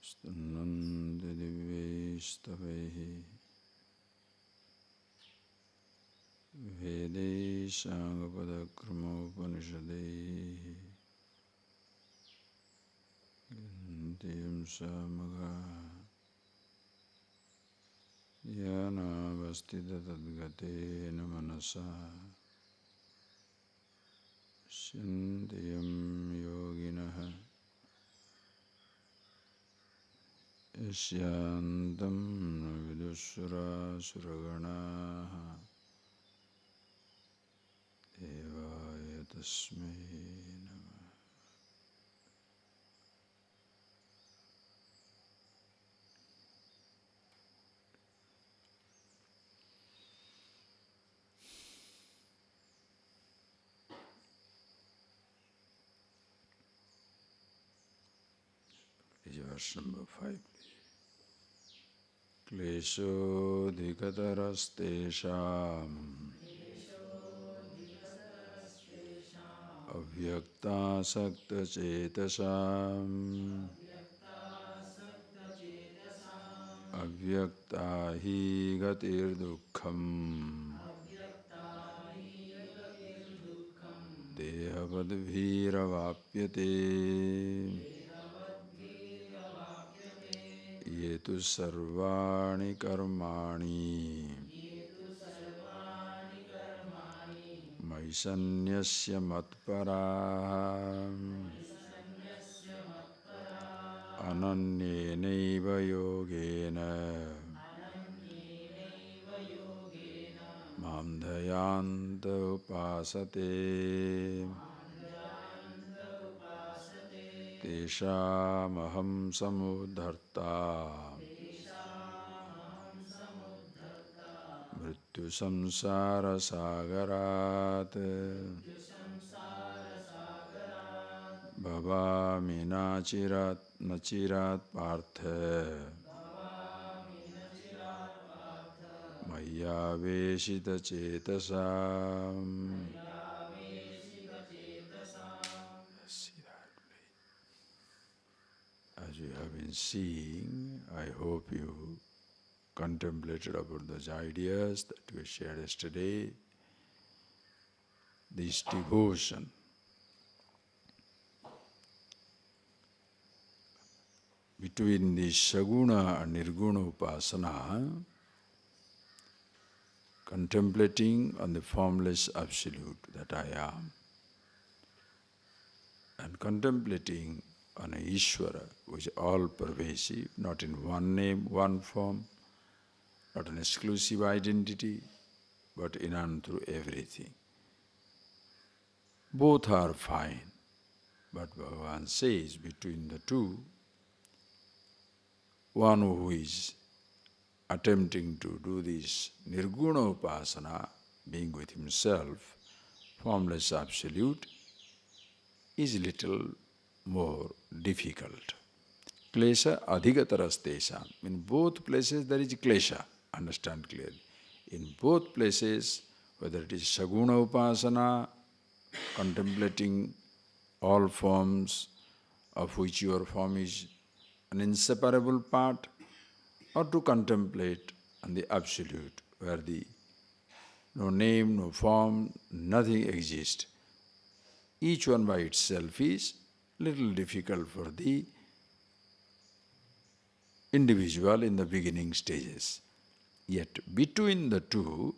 Suddhanandaji Vede Shangapada Upanishade Gandhiyam Samaga Yana Vastita Tadgate Namanasa Shindiyam Yoginaha Yashyantam Vidusura Suraganaha Devaya Tasmai Namah. Is verse number 5. Klesho dikatarastesham avyakta sakta cetasam avyakta hi gatir dukkham dehavadbhiravapyate yetu sarvani karmani maisanyasya matparam ananyenaiva yogena mamdayanta upasate teshamaham samudharta mrityu samsara sagarat bhavami nachirat partha maya veshita cetasam. See that, please. As you have been seeing, I hope you contemplated about those ideas that we shared yesterday. This devotion between the Saguna and Nirguna Upasana, contemplating on the formless Absolute that I am, and contemplating on a Ishvara which is all-pervasive, not in one name, one form, not an exclusive identity, but in and through everything. Both are fine, but Bhagavan says between the two, one who is attempting to do this Nirguna Upasana, being with himself, formless Absolute, is little more difficult. Klesha adhikatarastesam. In both places there is klesha, understand clearly. In both places, whether it is Saguna Upasana, contemplating all forms of which your form is an inseparable part, or to contemplate on the Absolute, where no name, no form, nothing exists. Each one by itself is little difficult for the individual in the beginning stages. Yet between the two,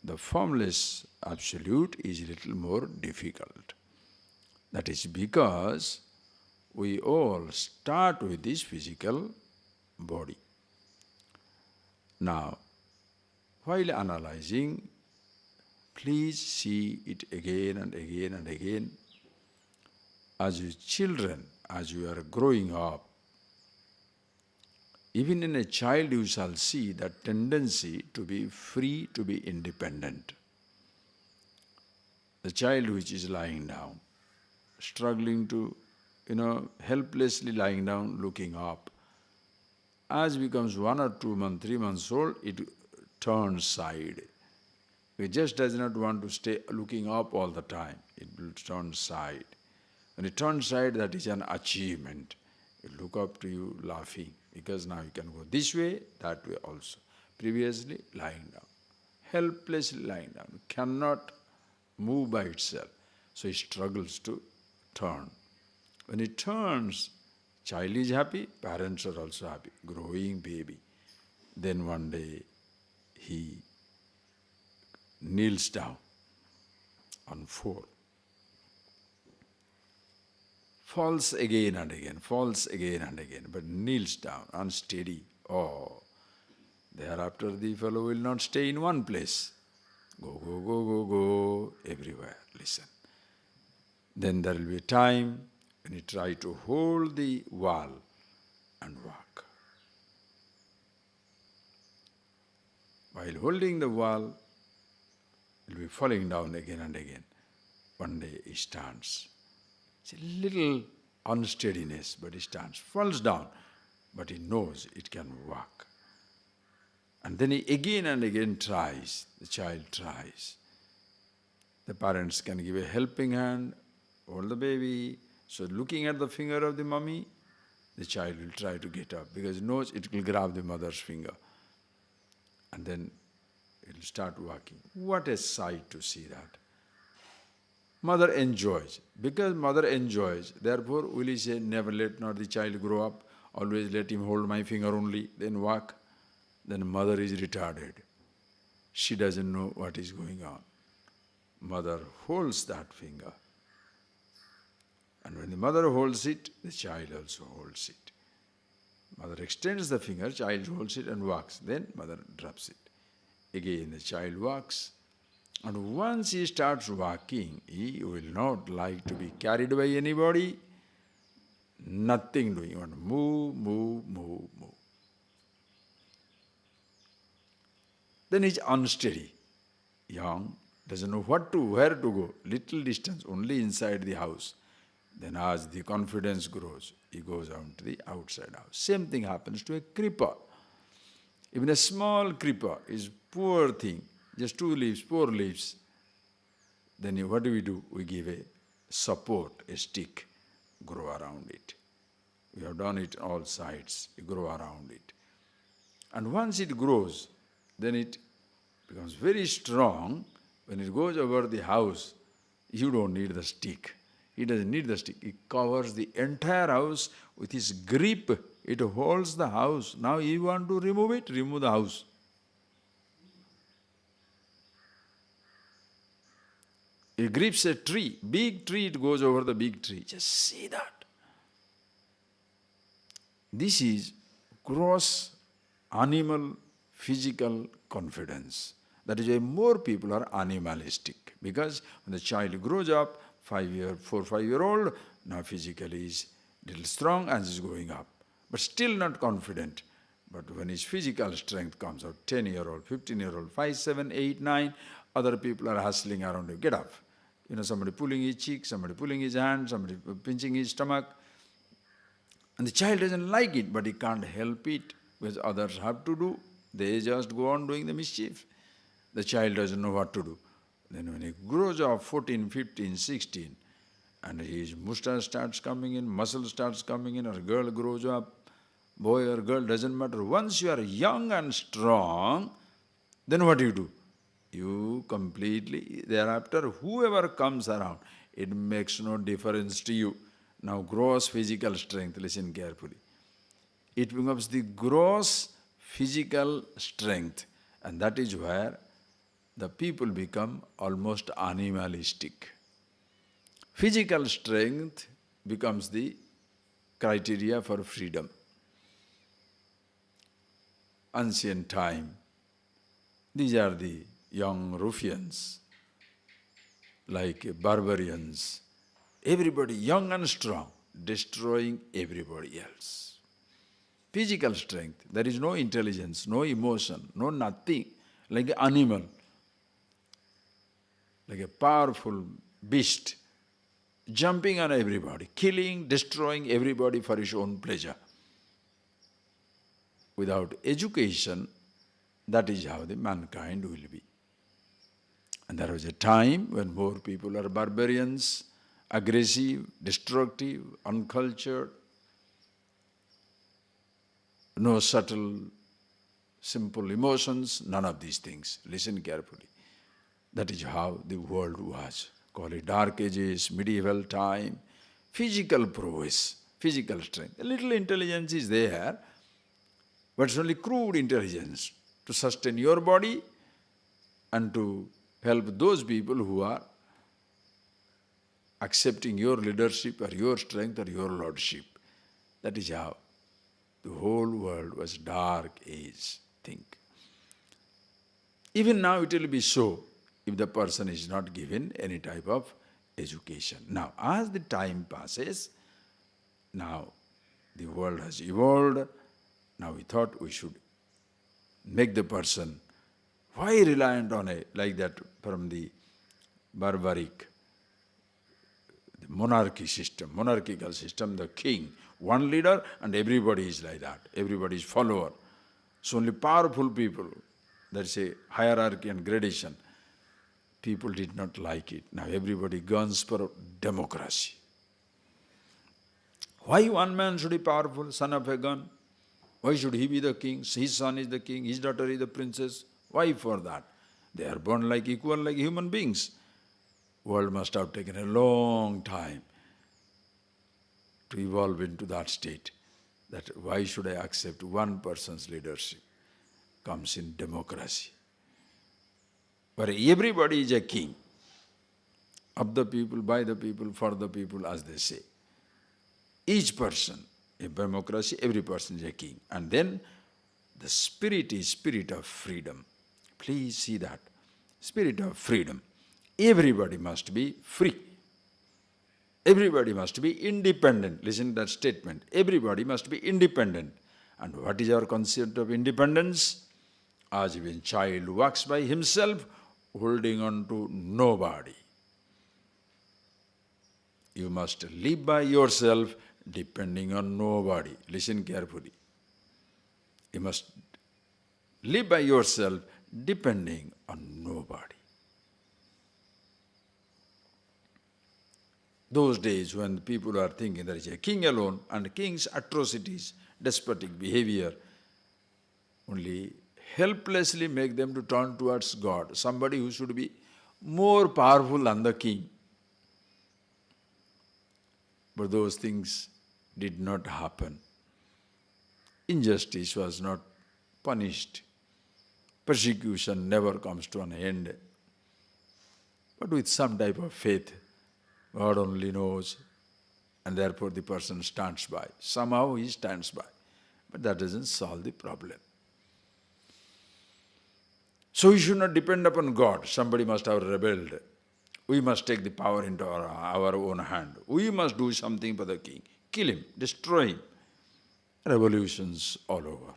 the formless Absolute is little more difficult. That is because we all start with this physical body. Now, while analyzing, please see it again and again and again. As you children, as you are growing up, even in a child you shall see that tendency to be free, to be independent. The child which is lying down, struggling to, helplessly lying down, looking up. As becomes 1 or 2 months, 3 months old, it turns side. It just does not want to stay looking up all the time. It will turn side. When it turns side, that is an achievement. You look up to you laughing, because now you can go this way, that way also. Previously, lying down, helplessly lying down, cannot move by itself. So it struggles to turn. When it turns, child is happy, parents are also happy, growing baby. Then one day he kneels down on floor, falls again and again, falls again and again, but kneels down, unsteady. Oh, thereafter the fellow will not stay in one place. Go, go, go, go, go, everywhere, listen. Then there will be a time when you try to hold the wall and walk. While holding the wall, he will be falling down again and again. One day he stands. It's a little unsteadiness, but he stands, falls down, but he knows it can walk. And then he again and again tries, the child tries. The parents can give a helping hand, hold the baby. So looking at the finger of the mummy, the child will try to get up because he knows it will grab the mother's finger. And then it will start walking. What a sight to see that. Mother enjoys. Because mother enjoys, therefore will he say, never let not the child grow up, always let him hold my finger only, then walk. Then mother is retarded. She doesn't know what is going on. Mother holds that finger. And when the mother holds it, the child also holds it. Mother extends the finger, child holds it and walks. Then mother drops it. Again the child walks. And once he starts walking, he will not like to be carried by anybody. Nothing doing. He wants to move, move, move, move. Then he's unsteady. Young, doesn't know where to go. Little distance, only inside the house. Then as the confidence grows, he goes out to the outside house. Same thing happens to a creeper. Even a small creeper is poor thing, just 2 leaves, 4 leaves. Then what do? We give a support, a stick, grow around it. We have done it all sides, you grow around it. And once it grows, then it becomes very strong. When it goes over the house, you don't need the stick. He doesn't need the stick. He covers the entire house with his grip. It holds the house. Now you want to remove it, remove the house. It grips a tree, big tree, it goes over the big tree. Just see that. This is gross animal physical confidence. That is why more people are animalistic. Because when the child grows up, 4, 5-year-old, now physically is little strong and is growing up. But still not confident. But when his physical strength comes out, 10-year-old, 15-year-old, 5, 7, 8, 9, other people are hustling around him. Get up. Somebody pulling his cheek, somebody pulling his hand, somebody pinching his stomach. And the child doesn't like it, but he can't help it because others have to do. They just go on doing the mischief. The child doesn't know what to do. Then when he grows up, 14, 15, 16, and his mustache starts coming in, muscle starts coming in, or girl grows up, boy or girl, doesn't matter. Once you are young and strong, then what do? You completely, thereafter, whoever comes around, it makes no difference to you. Now, gross physical strength, listen carefully. It becomes the gross physical strength, and that is where the people become almost animalistic. Physical strength becomes the criteria for freedom. Ancient time, these are the young ruffians, like barbarians, everybody young and strong, destroying everybody else. Physical strength, there is no intelligence, no emotion, no nothing, like an animal, like a powerful beast, jumping on everybody, killing, destroying everybody for his own pleasure. Without education, that is how the mankind will be. And there was a time when more people are barbarians, aggressive, destructive, uncultured. no subtle, simple emotions, none of these things. Listen carefully. That is how the world was. Call it dark ages, medieval time, physical prowess, physical strength. A little intelligence is there, but it's only crude intelligence to sustain your body and to help those people who are accepting your leadership or your strength or your lordship. That is how the whole world was dark age, think. Even now it will be so if the person is not given any type of education. Now, as the time passes, now the world has evolved. Now we thought we should make the person, why reliant on a, like that from the barbaric, the monarchical system, the king, one leader and everybody is like that, everybody is follower. So only powerful people, that's a hierarchy and gradation. People did not like it. Now everybody guns for democracy. Why one man should be powerful, son of a gun? Why should he be the king? His son is the king, his daughter is the princess. Why for that? They are born like equal, like human beings. World must have taken a long time to evolve into that state. That why should I accept one person's leadership? Comes in democracy, where everybody is a king, of the people, by the people, for the people, as they say. Each person, in democracy, every person is a king. And then the spirit is spirit of freedom. Please see that. Spirit of freedom. Everybody must be free. Everybody must be independent. Listen to that statement. Everybody must be independent. And what is our concept of independence? As if a child walks by himself, holding on to nobody. You must live by yourself, depending on nobody. Listen carefully. You must live by yourself, depending on nobody. Those days when people are thinking there is a king alone, and king's atrocities, despotic behavior, only helplessly make them to turn towards God, somebody who should be more powerful than the king. But those things did not happen. Injustice was not punished. Persecution never comes to an end. But with some type of faith, God only knows, and therefore the person stands by. Somehow he stands by. But that doesn't solve the problem. So we should not depend upon God. Somebody must have rebelled. We must take the power into our own hand. We must do something for the king. Kill him, destroy him. Revolutions all over.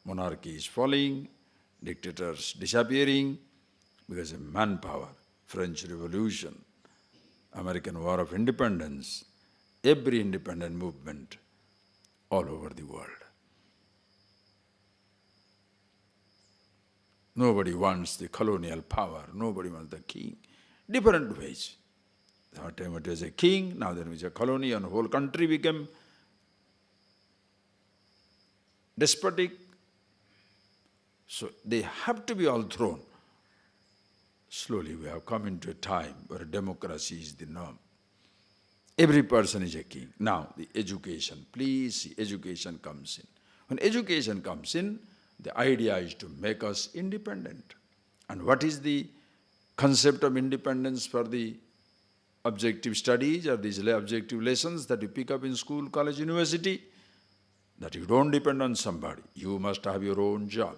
Monarchy is falling, dictators disappearing because of manpower. French Revolution, American War of Independence, every independent movement all over the world. Nobody wants the colonial power, nobody wants the king. Different ways. That time it was a king, now there was a colony, and the whole country became despotic. So they have to be all thrown. Slowly we have come into a time where democracy is the norm. Every person is a king. Now the education, please see, education comes in. When education comes in, the idea is to make us independent. And what is the concept of independence for the objective studies or these objective lessons that you pick up in school, college, university? That you don't depend on somebody. You must have your own job.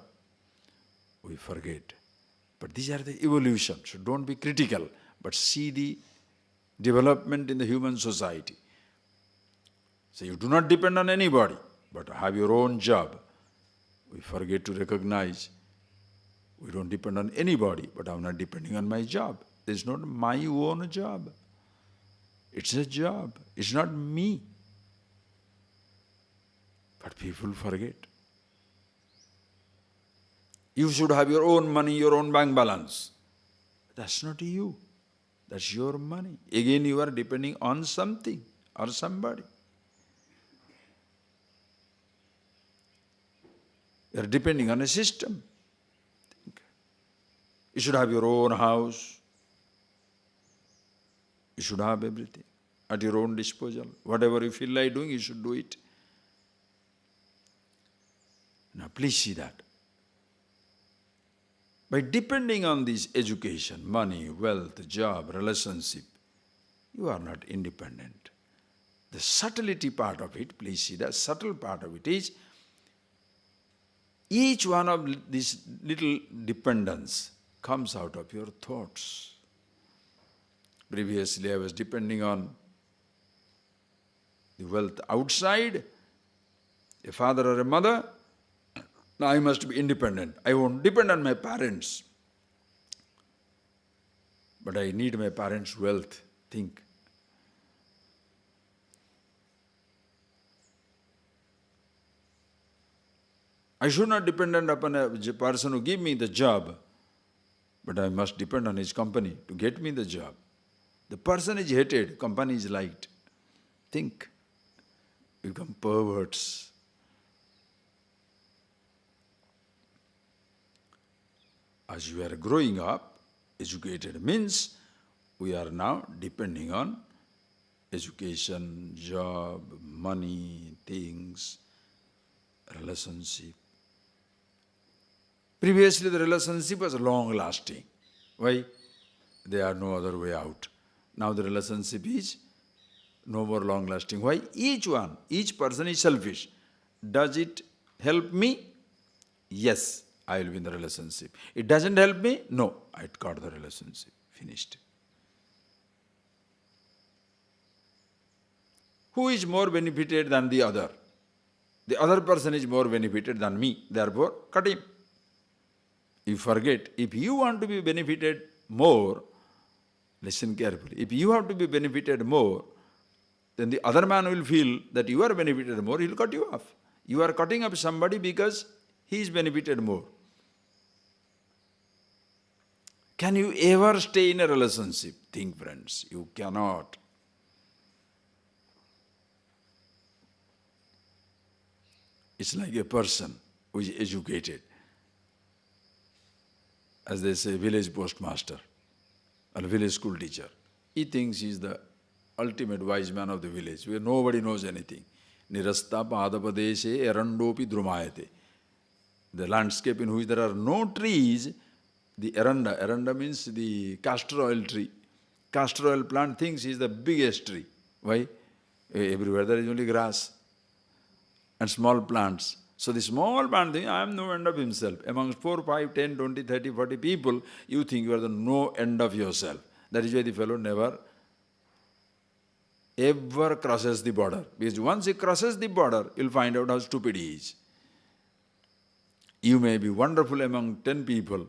We forget. But these are the evolution. So don't be critical, but see the development in the human society. So you do not depend on anybody, but have your own job. We forget to recognize we don't depend on anybody, but I'm not depending on my job. It's not my own job. It's a job. It's not me. But people forget. You should have your own money, your own bank balance. That's not you. That's your money. Again, you are depending on something or somebody. You are depending on a system. You should have your own house. You should have everything at your own disposal. Whatever you feel like doing, you should do it. Now please see that. By depending on this education, money, wealth, job, relationship, you are not independent. The subtlety part of it, please see that subtle part of it is, each one of these little dependence comes out of your thoughts. Previously I was depending on the wealth outside, a father or a mother. Now I must be independent. I won't depend on my parents. But I need my parents' wealth. Think. I should not depend upon a person who give me the job, but I must depend on his company to get me the job. The person is hated, company is liked. Think. You become perverts. As you are growing up, educated means we are now depending on education, job, money, things, relationship. Previously the relationship was long-lasting. Why? There are no other way out. Now the relationship is no more long-lasting. Why? Each person is selfish. Does it help me? Yes, I will be in the relationship. It doesn't help me? No, I got the relationship. Finished. Who is more benefited than the other? The other person is more benefited than me. Therefore, cut him. You forget, if you want to be benefited more, listen carefully, if you have to be benefited more, then the other man will feel that you are benefited more, he will cut you off. You are cutting off somebody because he is benefited more. Can you ever stay in a relationship? Think, friends, you cannot. It's like a person who is educated. As they say, village postmaster or village school teacher. He thinks he is the ultimate wise man of the village, where nobody knows anything. Nirasta padapadeshe erandopi drumayate. The landscape in which there are no trees, the eranda means the castor oil tree. Castor oil plant thinks he is the biggest tree. Why? Everywhere there is only grass and small plants. So the small plant thinks, I am no end of himself. Amongst 4, 5, 10, 20, 30, 40 people, you think you are the no end of yourself. That is why the fellow never ever crosses the border. Because once he crosses the border, you will find out how stupid he is. You may be wonderful among 10 people,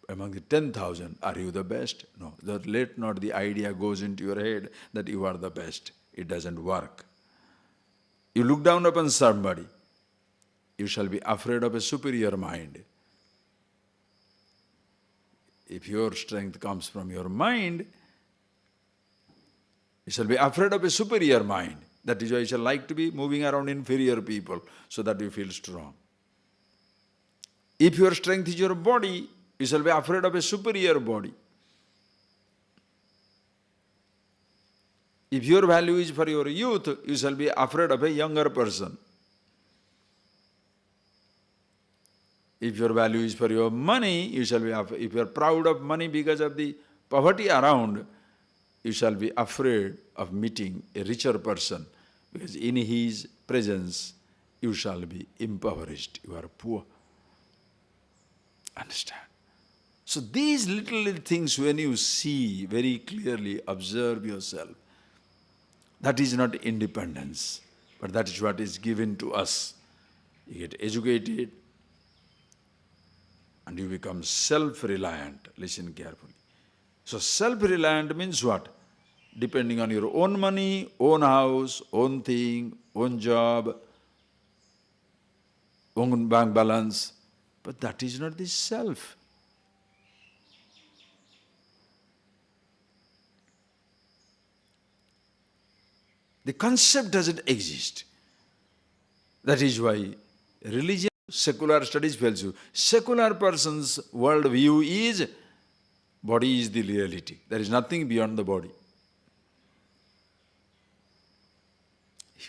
among the 10,000, are you the best? No. Let not the idea goes into your head that you are the best. It doesn't work. You look down upon somebody, you shall be afraid of a superior mind. If your strength comes from your mind, you shall be afraid of a superior mind. That is why you shall like to be moving around inferior people, so that you feel strong. If your strength is your body, you shall be afraid of a superior body. If your value is for your youth, you shall be afraid of a younger person. If your value is for your money, you shall be afraid. If you are proud of money because of the poverty around, you shall be afraid of meeting a richer person, because in his presence you shall be impoverished, you are poor. Understand? So these little things, when you see very clearly, observe yourself, that is not independence, but that is what is given to us. You get educated and you become self-reliant. Listen carefully. So self-reliant means what? Depending on your own money, own house, own thing, own job, own bank balance. But that is not the self. The concept doesn't exist. That is why religion secular studies fails you. Secular person's world view is body is the reality. There is nothing beyond the body.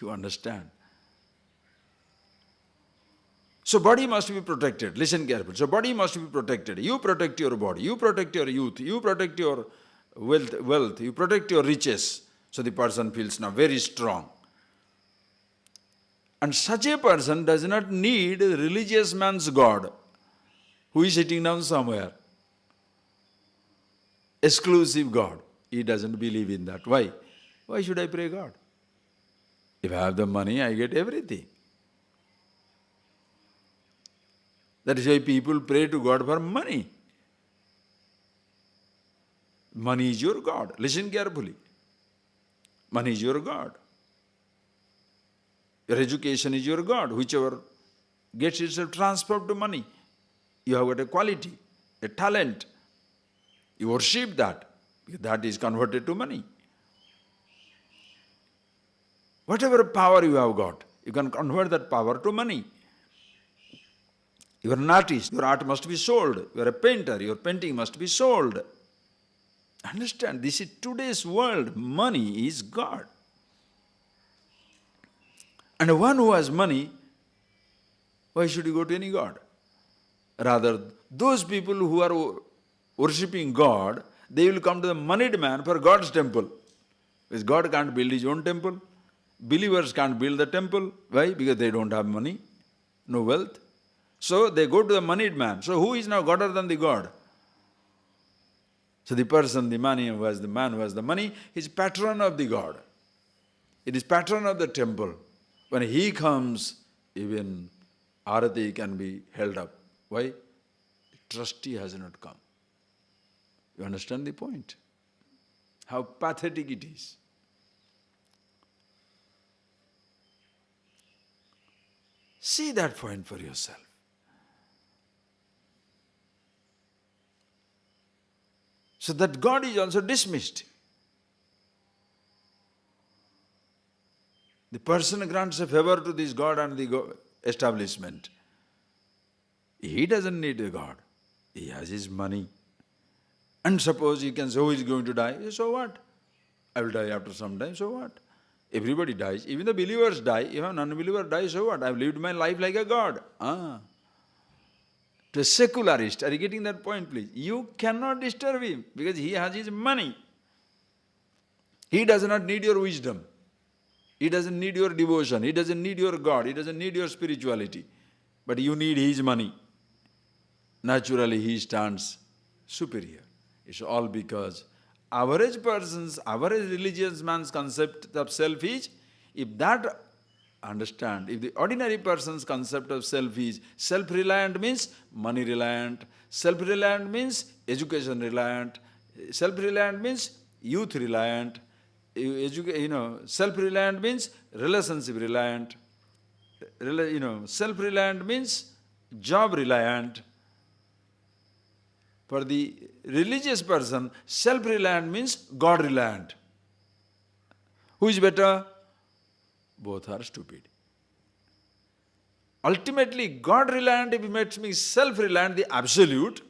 You understand? So body must be protected. Listen carefully. So body must be protected. You protect your body. You protect your youth. You protect your wealth. You protect your riches. So the person feels now very strong. And such a person does not need a religious man's God who is sitting down somewhere. Exclusive God. He doesn't believe in that. Why? Why should I pray God? If I have the money, I get everything. That is why people pray to God for money. Money is your God. Listen carefully. Money is your God. Your education is your God. Whichever gets itself transferred to money. You have got a quality, a talent. You worship that. That is converted to money. Whatever power you have got, you can convert that power to money. You are an artist, your art must be sold. You are a painter, your painting must be sold. Understand, this is today's world. Money is God. And one who has money, why should you go to any God? Rather, those people who are worshipping God, they will come to the moneyed man for God's temple. Because God can't build his own temple. Believers can't build the temple. Why? Because they don't have money, no wealth. So they go to the moneyed man. So who is now godder than the God? So the person, the man who has the money, is patron of the God. It is patron of the temple. When he comes, even arati can be held up. Why? Trustee has not come. You understand the point? How pathetic it is. See that point for yourself. So that God is also dismissed. The person grants a favor to this God and the establishment. He doesn't need a God. He has his money. And suppose he can say, who is going to die? So what? I will die after some time, so what? Everybody dies. Even the believers die. If an unbeliever dies, so what? I have lived my life like a God. To a secularist, are you getting that point, please? You cannot disturb him because he has his money. He does not need your wisdom. He doesn't need your devotion. He doesn't need your God. He doesn't need your spirituality. But you need his money. Naturally, he stands superior. It's all because average religious man's concept of self is, if the ordinary person's concept of self is self-reliant means money-reliant, self-reliant means education-reliant, self-reliant means youth-reliant, self-reliant means relationship-reliant, self-reliant means job-reliant. For the religious person, self-reliant means God-reliant. Who is better? Both are stupid. Ultimately, God-reliant, if it makes me self-reliant, the absolute,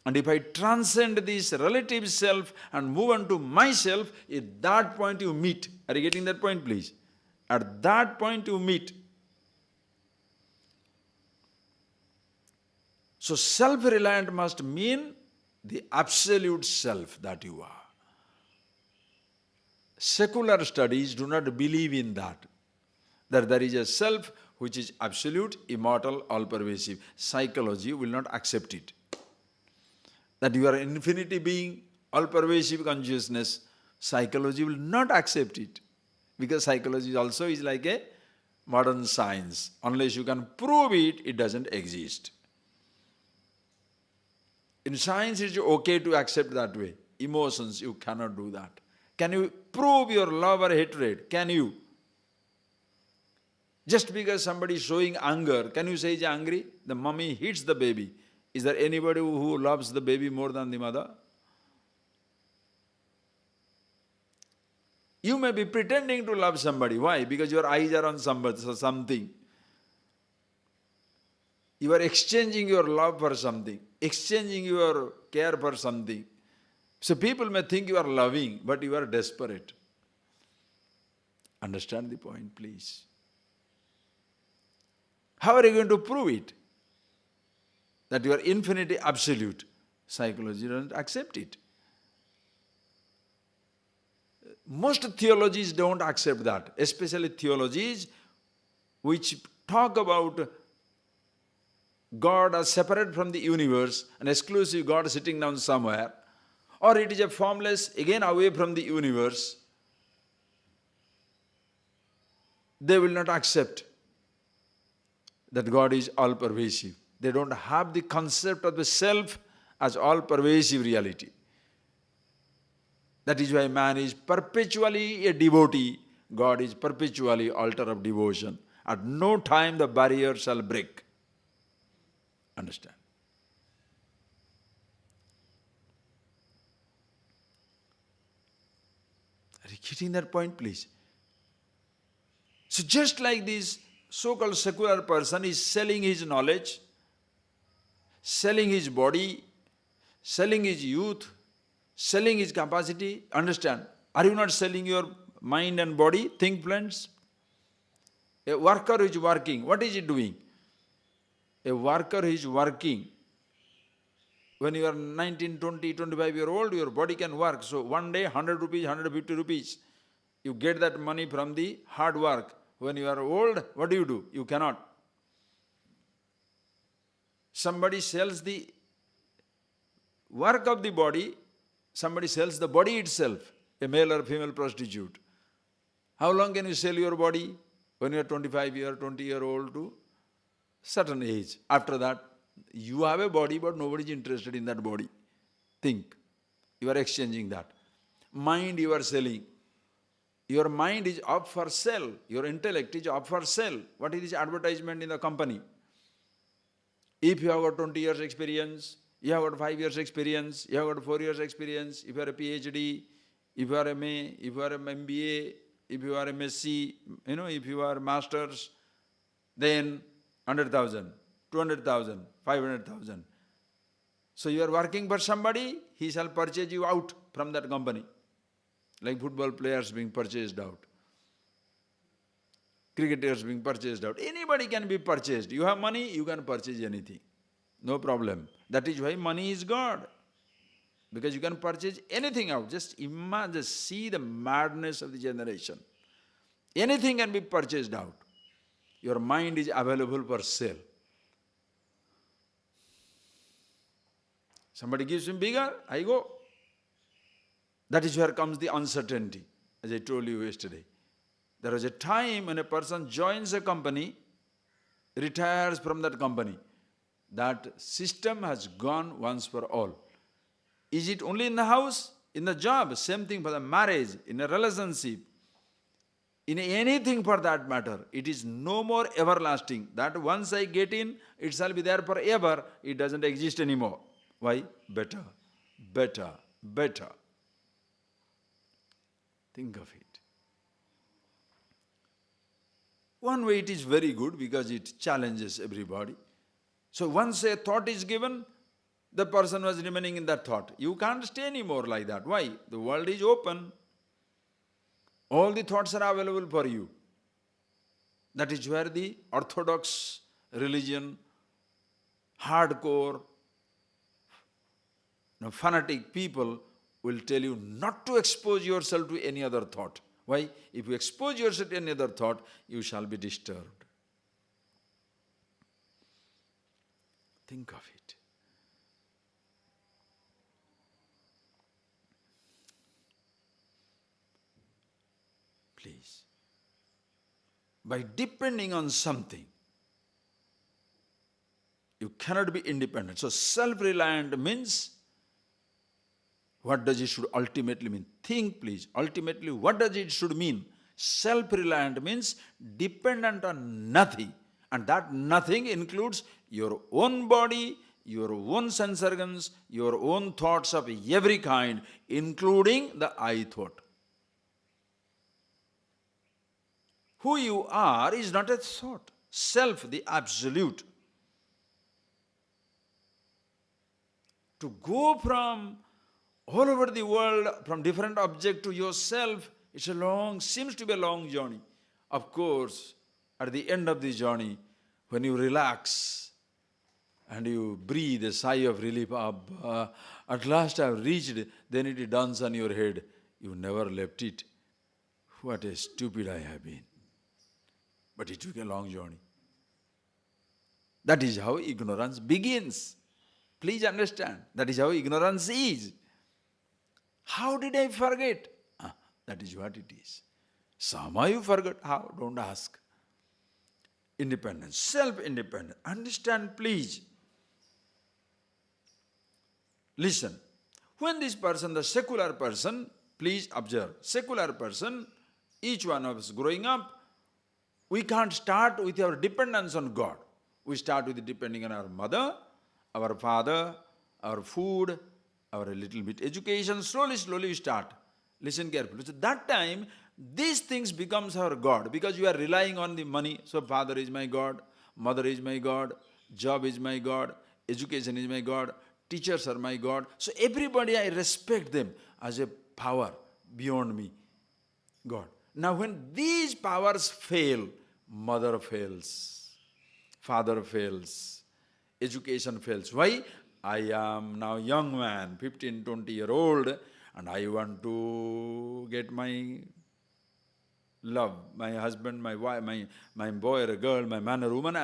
and if I transcend this relative self and move on to myself, at that point you meet. Are you getting that point, please? At that point you meet. So self-reliant must mean the absolute self that you are. Secular studies do not believe in that there is a self which is absolute, immortal, all-pervasive. Psychology will not accept it. That you are an infinity being, all-pervasive consciousness, psychology will not accept it. Because psychology also is like a modern science. Unless you can prove it, it doesn't exist. In science, it's okay to accept that way. Emotions, you cannot do that. Can you prove your love or hatred? Can you? Just because somebody is showing anger, can you say he's angry? The mummy hits the baby. Is there anybody who loves the baby more than the mother? You may be pretending to love somebody. Why? Because your eyes are on something. You are exchanging your love for something, exchanging your care for something. So people may think you are loving, but you are desperate. Understand the point, please. How are you going to prove it? That you are infinity absolute. Psychology doesn't accept it. Most theologies don't accept that, especially theologies which talk about God as separate from the universe, an exclusive God sitting down somewhere, or it is a formless, again away from the universe. They will not accept that God is all-pervasive. They don't have the concept of the self as all-pervasive reality. That is why man is perpetually a devotee. God is perpetually altar of devotion. At no time the barrier shall break. Understand? Are you getting that point, please? So just like this so-called secular person is selling his knowledge, selling his body, selling his youth, selling his capacity, understand? Are you not selling your mind and body? Think, friends. A worker who is working, what is he doing? A worker who is working, when you are 19, 20, 25 years old, your body can work. So one day, 100 rupees, 150 rupees, you get that money from the hard work. When you are old, what do? You cannot. Somebody sells the work of the body, somebody sells the body itself, a male or female prostitute. How long can you sell your body? When you are 25 year, 20 year old to certain age. After that, you have a body, but nobody is interested in that body. Think. You are exchanging that. Mind you are selling. Your mind is up for sale. Your intellect is up for sale. What is this advertisement in the company? If you have got 20 years experience, you have got 5 years experience, you have got 4 years experience, if you are a PhD, if you are MA, if you are an MBA, if you are MSc, if you are masters, then 100,000, 200,000, 500,000. So you are working for somebody, he shall purchase you out from that company. Like football players being purchased out. Cricketers being purchased out. Anybody can be purchased. You have money, you can purchase anything. No problem. That is why money is God. Because you can purchase anything out. Just imagine, just see the madness of the generation. Anything can be purchased out. Your mind is available for sale. Somebody gives him bigger, I go. That is where comes the uncertainty, as I told you yesterday. There is a time when a person joins a company, retires from that company. That system has gone once for all. Is it only in the house? In the job? Same thing for the marriage, in a relationship, in anything for that matter. It is no more everlasting. That once I get in, it shall be there forever. It doesn't exist anymore. Why? Better, better, better. Think of it. One way it is very good because it challenges everybody. So once a thought is given, the person was remaining in that thought. You can't stay anymore like that. Why? The world is open. All the thoughts are available for you. That is where the orthodox religion, hardcore, fanatic people will tell you not to expose yourself to any other thought. Why? If you expose yourself to any other thought, you shall be disturbed. Think of it. Please. By depending on something, you cannot be independent. So self-reliant means, what does it should ultimately mean? Think, please. Ultimately, what does it should mean? Self-reliant means dependent on nothing. And that nothing includes your own body, your own sense organs, your own thoughts of every kind, including the I thought. Who you are is not a thought. Self, the absolute. To go from all over the world, from different object to yourself, seems to be a long journey. Of course, at the end of the journey, when you relax and you breathe a sigh of relief, at last I have reached, then it dawns on your head, you never left it. What a stupid I have been. But it took a long journey. That is how ignorance begins. Please understand, that is how ignorance is. How did I forget? That is what it is. Somehow you forgot. How? Don't ask. Independence, self-independence. Understand, please. Listen. When this person, the secular person, please observe, secular person, each one of us growing up, we can't start with our dependence on God. We start with depending on our mother, our father, our food, our little bit education. Slowly we start. Listen carefully. So that time, these things becomes our God, because you are relying on the money. So father is my God, mother is my God, job is my God, education is my God, teachers are my God. So everybody, I respect them as a power beyond me, God. Now when these powers fail, mother fails, father fails, education fails. Why? I am now young man, 15, 20-year-old, and I want to get my love, my husband, my wife, my boy or a girl, my man or woman.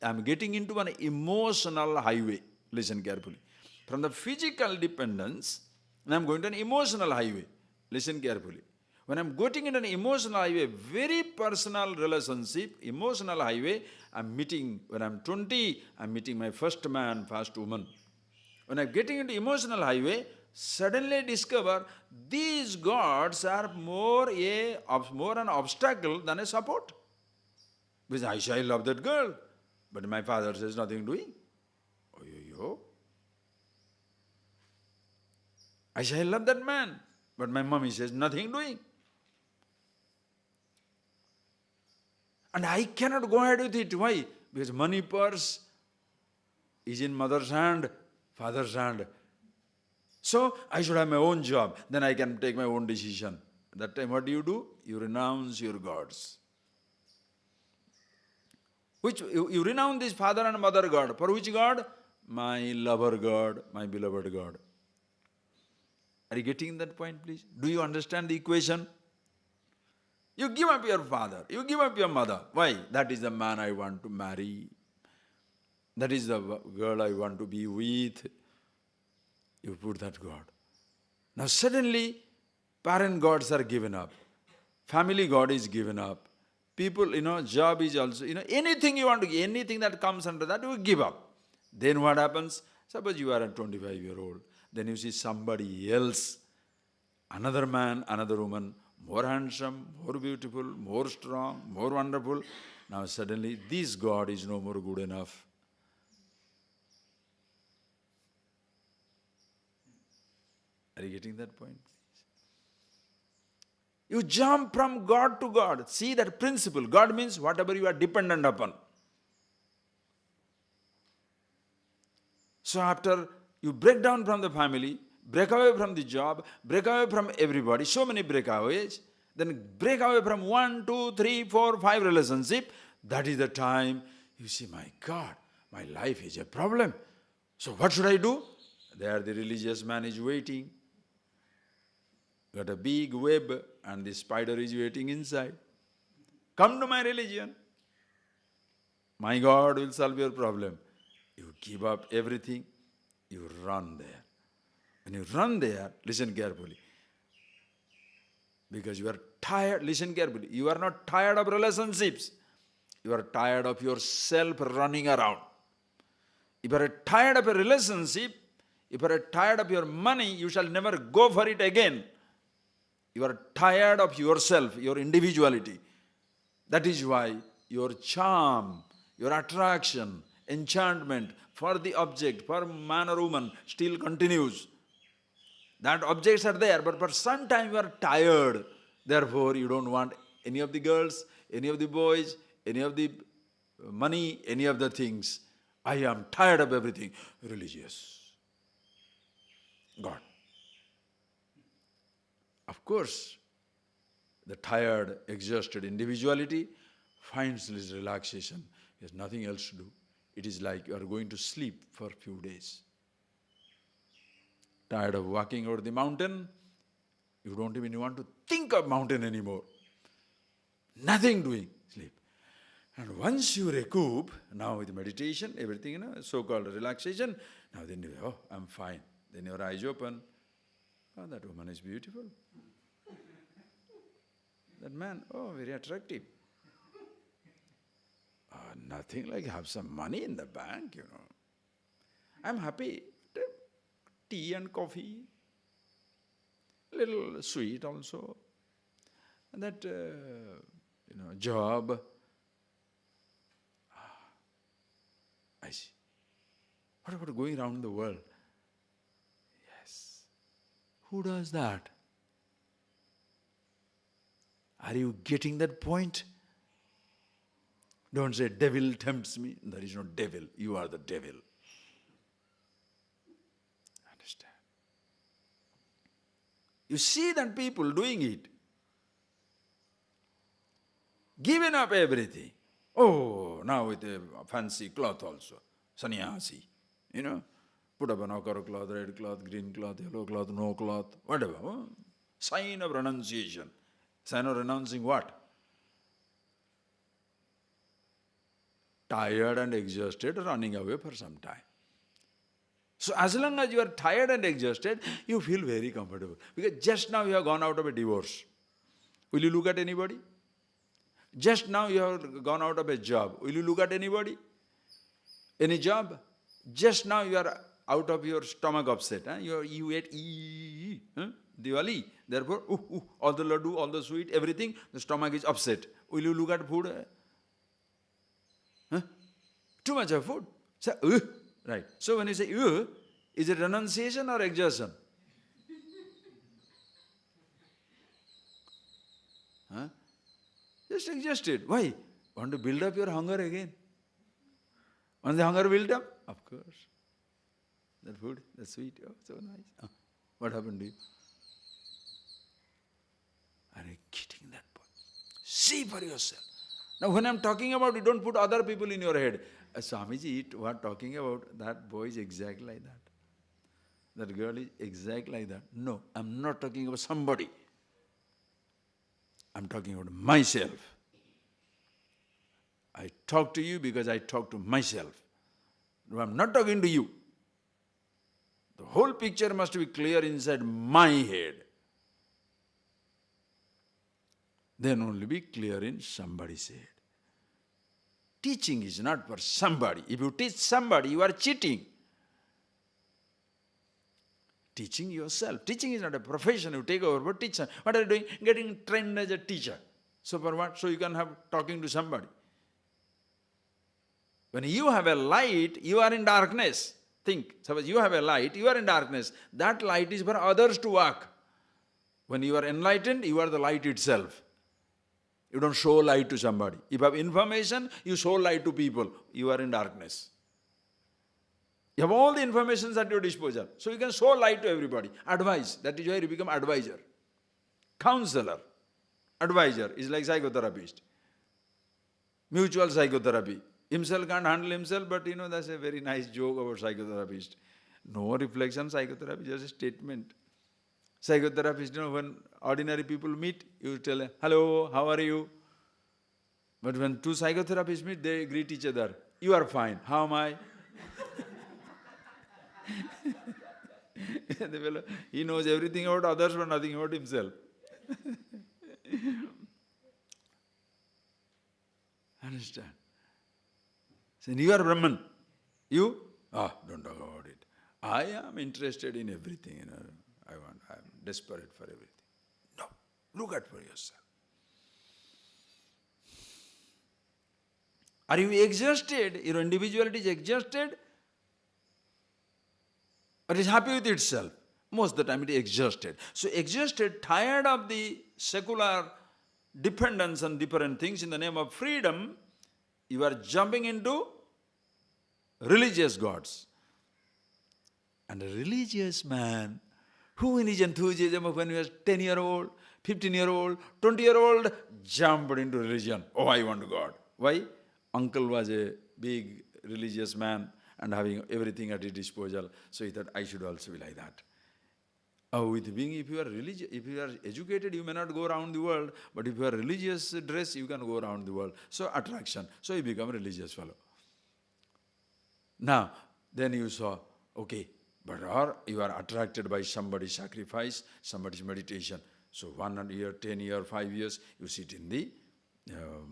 I'm getting into an emotional highway. Listen carefully. From the physical dependence, I'm going to an emotional highway. Listen carefully. When I'm getting into an emotional highway, very personal relationship, emotional highway, when I'm 20, I'm meeting my first man, first woman. When I'm getting into emotional highway, suddenly I discover these gods are more an obstacle than a support. Because I shall love that girl, but my father says nothing doing. I shall love that man, but my mommy says nothing doing. And I cannot go ahead with it. Why? Because money purse is in mother's hand, father's hand. So I should have my own job, then I can take my own decision. At that time what do? You renounce your gods. You renounce this father and mother God. For which God? My lover God, my beloved God. Are you getting that point, please? Do you understand the equation? You give up your father, you give up your mother. Why? That is the man I want to marry. That is the girl I want to be with. You put that God. Now suddenly, parent gods are given up. Family God is given up. People, job is also, anything you want to, anything that comes under that, you give up. Then what happens? Suppose you are a 25-year-old. Then you see somebody else, another man, another woman, more handsome, more beautiful, more strong, more wonderful. Now suddenly this God is no more good enough. Are you getting that point? You jump from God to God. See that principle. God means whatever you are dependent upon. So after you break down from the family, break away from the job, break away from everybody, so many breakaways, then break away from 1, 2, 3, 4, 5 relationship, that is the time you see, my God, my life is a problem. So what should I do? There the religious man is waiting. Got a big web and the spider is waiting inside. Come to my religion. My God will solve your problem. You give up everything, you run there. When you run there, listen carefully. Because you are tired, listen carefully. You are not tired of relationships. You are tired of yourself running around. If you are tired of a relationship, if you are tired of your money, you shall never go for it again. You are tired of yourself, your individuality. That is why your charm, your attraction, enchantment for the object, for man or woman still continues. That objects are there, but for some time you are tired. Therefore, you don't want any of the girls, any of the boys, any of the money, any of the things. I am tired of everything. Religious. God. Of course, the tired, exhausted individuality finds this relaxation. He has nothing else to do. It is like you are going to sleep for a few days. Tired of walking over the mountain, you don't even want to think of mountain anymore. Nothing doing, sleep. And once you recoup, now with meditation, everything, so-called relaxation, now then you, oh, I'm fine. Then your eyes open. Oh, that woman is beautiful. That man, oh, very attractive. Nothing like have some money in the bank, I'm happy. Tea and coffee, little sweet also. And that, job. I see. What about going around the world? Yes. Who does that? Are you getting that point? Don't say, devil tempts me. There is no devil. You are the devil. Understand? You see that people doing it. Giving up everything. Oh, now with a fancy cloth also. Sannyasi. Put up an ochre cloth, red cloth, green cloth, yellow cloth, no cloth, whatever. Sign of renunciation. Sign of renouncing what? Tired and exhausted, running away for some time. So as long as you are tired and exhausted, you feel very comfortable. Because just now you have gone out of a divorce. Will you look at anybody? Just now you have gone out of a job. Will you look at anybody? Any job? Just now you are out of your stomach upset. You ate Diwali. Therefore, all the laddu, all the sweet, everything, the stomach is upset. Will you look at food? Too much of food. Say, right. So when you say, is it renunciation or exhaustion? Just exhausted. Why? Want to build up your hunger again. Once the hunger built up, of course. That food, that sweet, oh, so nice. What happened to you? Are you getting that point? See for yourself. Now when I'm talking about it, don't put other people in your head. Swamiji, what talking about, that boy is exactly like that. That girl is exactly like that. No, I'm not talking about somebody. I'm talking about myself. I talk to you because I talk to myself. No, I'm not talking to you. The whole picture must be clear inside my head. Then only be clear in somebody's head. Teaching is not for somebody. If you teach somebody, you are cheating. Teaching yourself. Teaching is not a profession you take over, but teach. What are you doing? Getting trained as a teacher. So for what? So you can have talking to somebody. When you have a light, you are in darkness. Think, suppose you have a light, you are in darkness. That light is for others to walk. When you are enlightened, you are the light itself. You don't show light to somebody. If you have information, you show light to people. You are in darkness. You have all the information at your disposal. So you can show light to everybody. Advise. That is why you become advisor. Counselor. Advisor is like psychotherapist. Mutual psychotherapy. Himself can't handle himself, but that's a very nice joke about psychotherapist. No reflection, psychotherapy, just a statement. Psychotherapist, when ordinary people meet, you tell, hello, how are you? But when two psychotherapists meet, they greet each other. You are fine. How am I? The fellow, he knows everything about others but nothing about himself. Understand? So you are Brahman. You? Don't talk about it. I am interested in everything. I am desperate for everything. No. Look at for yourself. Are you exhausted? Your individuality is exhausted? Or is happy with itself? Most of the time it is exhausted. So exhausted, tired of the secular dependence on different things in the name of freedom, you are jumping into religious gods. And a religious man Who in his enthusiasm of when he was 10-year-old, 15-year-old, 20-year-old, jumped into religion? Oh, I want God. Why? Uncle was a big religious man and having everything at his disposal. So he thought, I should also be like that. Oh, with being, if you are religious, if you are educated, you may not go around the world, but if you are religious dress, you can go around the world. So attraction. So you become a religious fellow. Now, then you saw, okay, but or you are attracted by somebody's sacrifice, somebody's meditation. So 1 year, 10 years, 5 years, you sit in the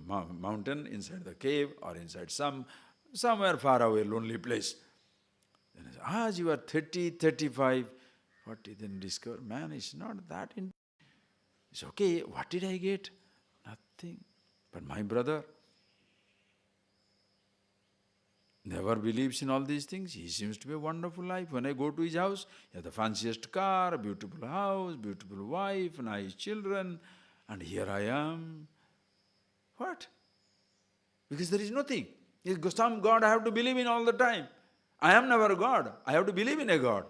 mountain, inside the cave, or inside somewhere far away, lonely place. Then as you are 30, 35, what did then discover? Man, it's not that it's okay, what did I get? Nothing. But my brother never believes in all these things. He seems to be a wonderful life. When I go to his house, he has the fanciest car, beautiful house, beautiful wife, nice children, and here I am. What? Because there is nothing. Some God I have to believe in all the time. I am never God. I have to believe in a God.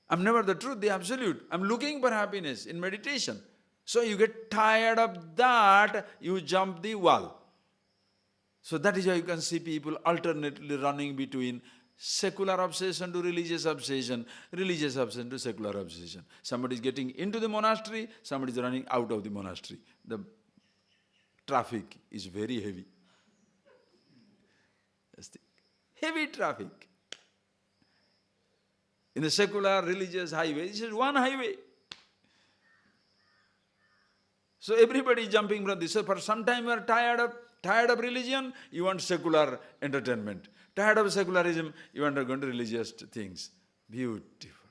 I'm never the truth, the absolute. I'm looking for happiness in meditation. So you get tired of that, you jump the wall. So that is why you can see people alternately running between secular obsession to religious obsession to secular obsession. Somebody is getting into the monastery, somebody is running out of the monastery. The traffic is very heavy. That's the heavy traffic. In the secular religious highway, this is one highway. So everybody is jumping from this. So for some time you are tired of religion, you want secular entertainment. Tired of secularism, you want to go into religious things. Beautiful.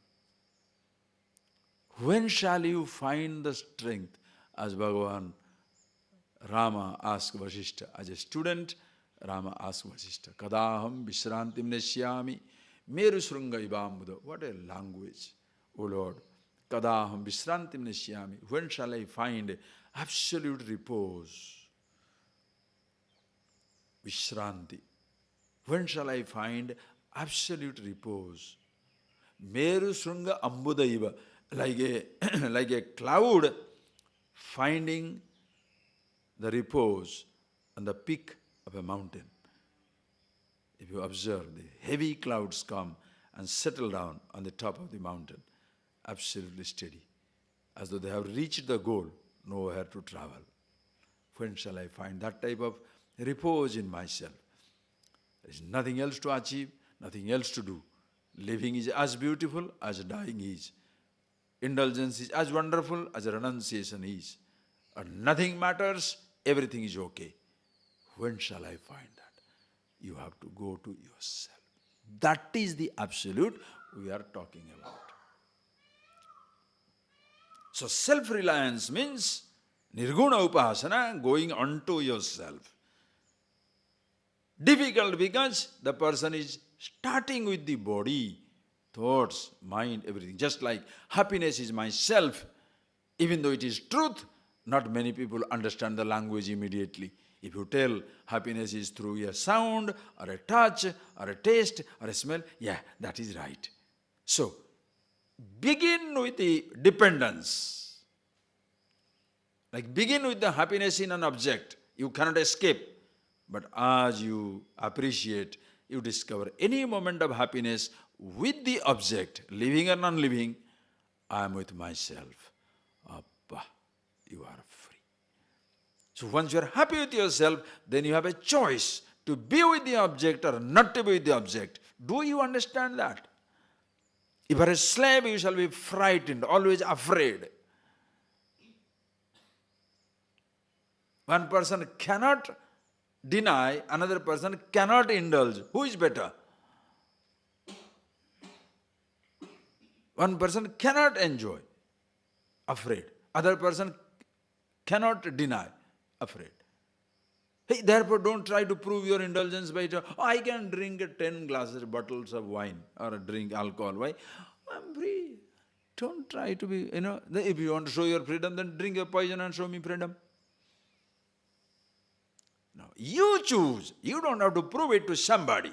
When shall you find the strength? As Bhagavan Rama asked Vasishtha. As a student, Rama asked Vasishtha, Kadaham Vishrantim Neshyami Meru Srunga Ivamuda. What a language, O Lord. Kadaham Vishrantim Neshyami. When shall I find absolute repose? Vishranti. When shall I find absolute repose? Meru Srunga Ambudaiva. Like a cloud finding the repose on the peak of a mountain. If you observe, the heavy clouds come and settle down on the top of the mountain, absolutely steady, as though they have reached the goal, nowhere to travel. When shall I find that type of repose in myself? There is nothing else to achieve, nothing else to do. Living is as beautiful as dying is. Indulgence is as wonderful as renunciation is. And nothing matters, everything is okay. When shall I find that? You have to go to yourself. That is the absolute we are talking about. So self-reliance means nirguna upasana, going unto yourself. Difficult because the person is starting with the body, thoughts, mind, everything. Just like happiness is myself, even though it is truth, not many people understand the language immediately. If you tell happiness is through a sound, or a touch, or a taste, or a smell, yeah, that is right. So, begin with the dependence. Like begin with the happiness in an object. You cannot escape. But as you appreciate, you discover any moment of happiness with the object, living or non-living, I am with myself. Abba, you are free. So once you are happy with yourself, then you have a choice to be with the object or not to be with the object. Do you understand that? If you are a slave, you shall be frightened, always afraid. One person cannot deny, another person cannot indulge. Who is better? One person cannot enjoy, afraid. Other person cannot deny, afraid. Hey, therefore don't try to prove your indulgence by, I can drink 10 glasses, bottles of wine or drink alcohol. Why? I'm free. Don't try to be, if you want to show your freedom, then drink your poison and show me freedom. No, you choose. You don't have to prove it to somebody.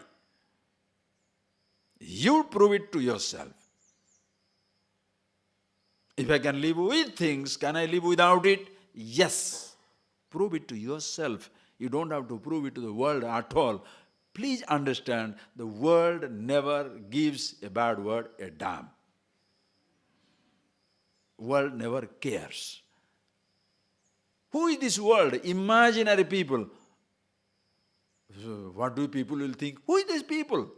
You prove it to yourself. If I can live with things, can I live without it? Yes. Prove it to yourself. You don't have to prove it to the world at all. Please understand, the world never gives a bad word a damn. World never cares. Who is this world? Imaginary people. So what do people will think? Who is these people?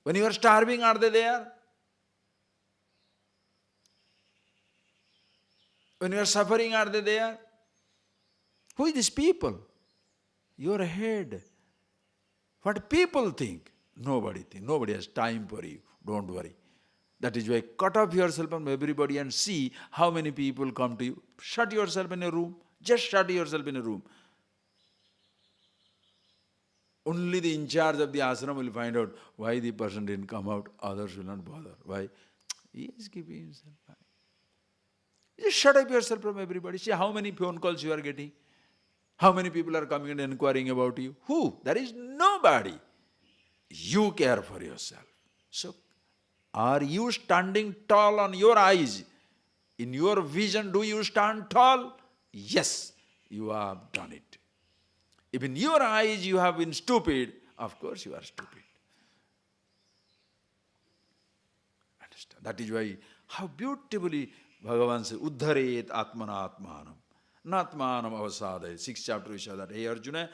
When you are starving, are they there? When you are suffering, are they there? Who is these people? Your head. What people think? Nobody thinks. Nobody has time for you. Don't worry. That is why cut off yourself from everybody and see how many people come to you. Shut yourself in a room. Just shut yourself in a room. Only the in charge of the ashram will find out why the person didn't come out. Others will not bother. Why? He is keeping himself. Just shut up yourself from everybody. See how many phone calls you are getting. How many people are coming and inquiring about you. Who? There is nobody. You care for yourself. So, are you standing tall on your eyes? In your vision, do you stand tall? Yes, you have done it. If in your eyes you have been stupid, of course you are stupid. Understand? That is why, how beautifully Bhagavan says, Uddharet Atmana Atmanam. Natmanam avasadaya. 6th chapter we saw that. Hey Arjuna,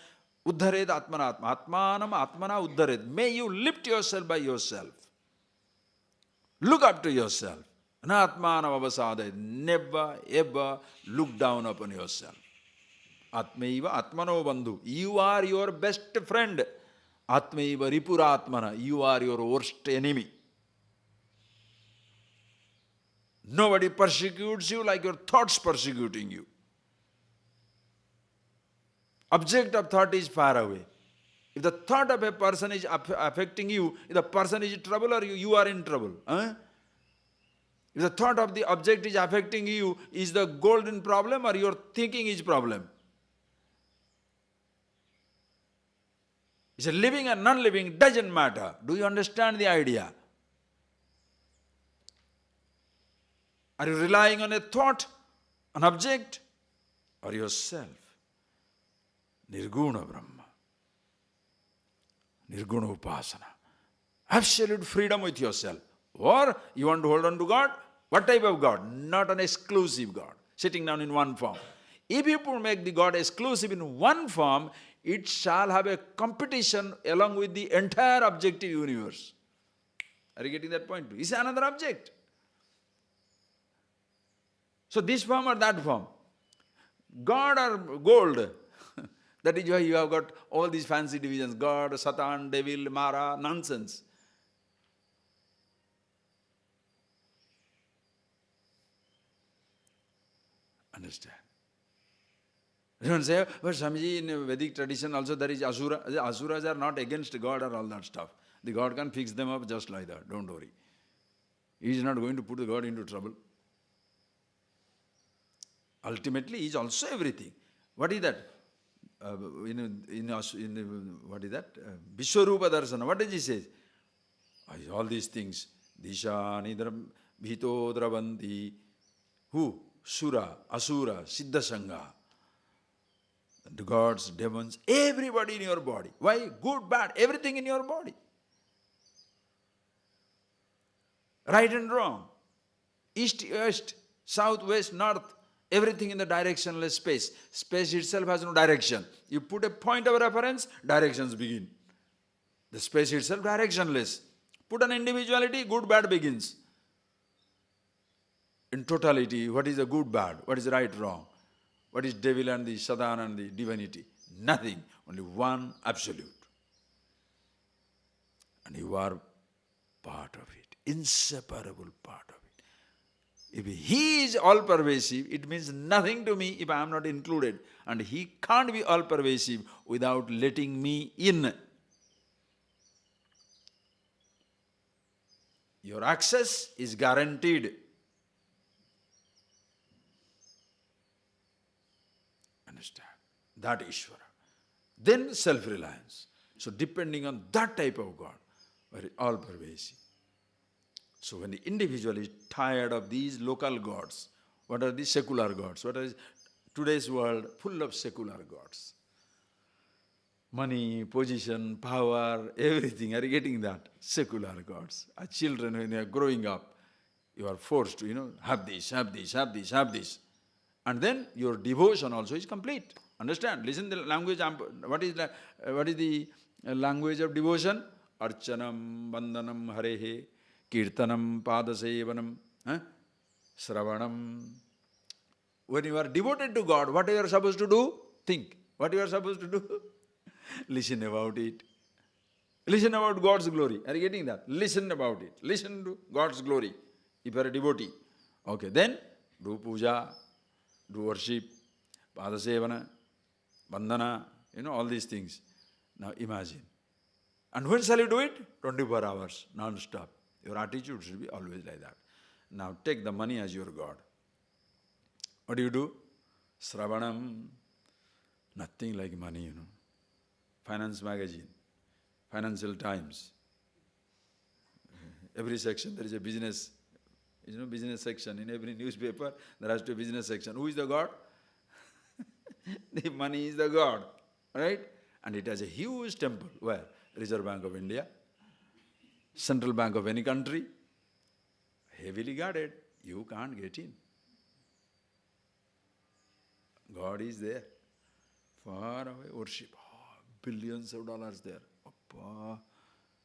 Uddharet Atmana Atmanam Atmana Uddharet. May you lift yourself by yourself. Look up to yourself. Natmanam avasadaya. Never ever look down upon yourself. Atmaiva Atmano Bandhu. You are your best friend. Atmaiva Ripuratmana. You are your worst enemy. Nobody persecutes you like your thoughts persecuting you. Object of thought is far away. If the thought of a person is affecting you, if the person is in trouble or you are in trouble. If the thought of the object is affecting you, is the golden problem or your thinking is problem? Is it living and non-living? Doesn't matter. Do you understand the idea? Are you relying on a thought, an object, or yourself? Nirguna Brahma. Nirguna Upasana. Absolute freedom with yourself. Or you want to hold on to God? What type of God? Not an exclusive God, sitting down in one form. If you make the God exclusive in one form, it shall have a competition along with the entire objective universe. Are you getting that point? It's another object. So this form or that form. God or gold. That is why you have got all these fancy divisions. God, Satan, devil, Mara, nonsense. Understand? You don't say, but Swamiji, in Vedic tradition also there is Asura. The Asuras are not against God or all that stuff. The God can fix them up just like that. Don't worry. He is not going to put the God into trouble. Ultimately, he is also everything. What is that? What is that? Vishwarupa Darsana. What does he say? All these things. Disha, Nidram, Bhito, Dravanti. Who? Sura, Asura, Siddha Sangha. The gods, demons, everybody in your body. Why? Good, bad, everything in your body. Right and wrong. East, west, south, west, north. Everything in the directionless space. Space itself has no direction. You put a point of reference, directions begin. The space itself directionless. Put an individuality, good, bad begins. In totality, what is the good, bad? What is right, wrong? What is devil and the Satan and the divinity? Nothing. Only one absolute. And you are part of it. Inseparable part of it. If he is all-pervasive, it means nothing to me if I am not included. And he can't be all-pervasive without letting me in. Your access is guaranteed. Understand? That Ishvara. Then self-reliance. So depending on that type of God, very all-pervasive. So when the individual is tired of these local gods, what are the secular gods? What is today's world full of secular gods? Money, position, power, everything. Are you getting that? Secular gods. As children, when they are growing up, you are forced to, have this, have this, have this, have this. And then your devotion also is complete. Understand? Listen the language. What is the language of devotion? Archanam, Vandanam, Harehe, Kirtanam, Padasevanam, Sravanam. When you are devoted to God, what you are supposed to do? Think. What you are supposed to do? Listen about it. Listen about God's glory. Are you getting that? Listen about it. Listen to God's glory. If you are a devotee. Okay, then do puja, do worship, padasevana, bandhana, all these things. Now imagine. And when shall you do it? 24 hours, non-stop. Your attitude should be always like that. Now take the money as your God. What do? Sravanam. Nothing like money, Finance magazine, Financial Times. Every section there is a business, business section. In every newspaper there has to be a business section. Who is the God? The money is the God, right? And it has a huge temple. Where? Reserve Bank of India, Central Bank of any country, heavily guarded. You can't get in. God is there. Far away, worship. Billions of dollars there. Appa,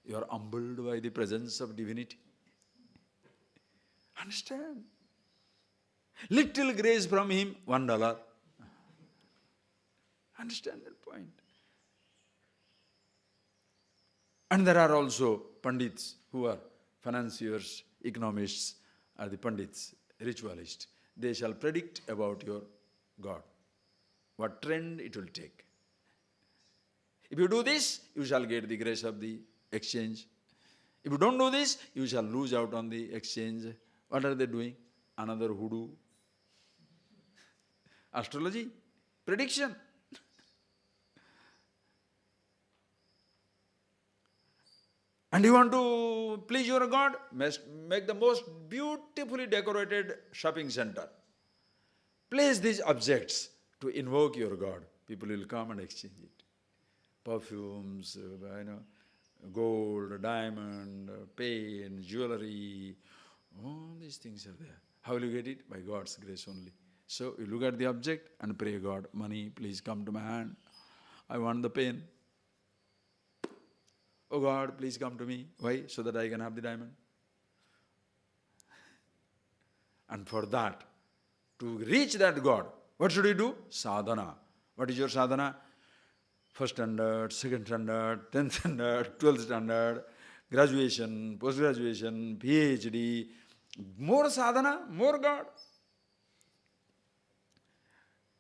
you are humbled by the presence of divinity. Understand? Little grace from him, $1. Understand that point? And there are also Pandits who are financiers, economists, are the Pandits, ritualists. They shall predict about your God, what trend it will take. If you do this, you shall get the grace of the exchange. If you don't do this, you shall lose out on the exchange. What are they doing? Another hoodoo. Astrology, prediction. And you want to please your God? Make the most beautifully decorated shopping center. Place these objects to invoke your God. People will come and exchange it. Perfumes, gold, diamond, paint, jewelry, all these things are there. How will you get it? By God's grace only. So you look at the object and pray, God, money, please come to my hand. I want the pen. Oh God, please come to me. Why? So that I can have the diamond. And for that, to reach that God, what should you do? Sadhana. What is your sadhana? First standard, second standard, 10th standard, 12th standard, graduation, post-graduation, PhD, more sadhana, more God.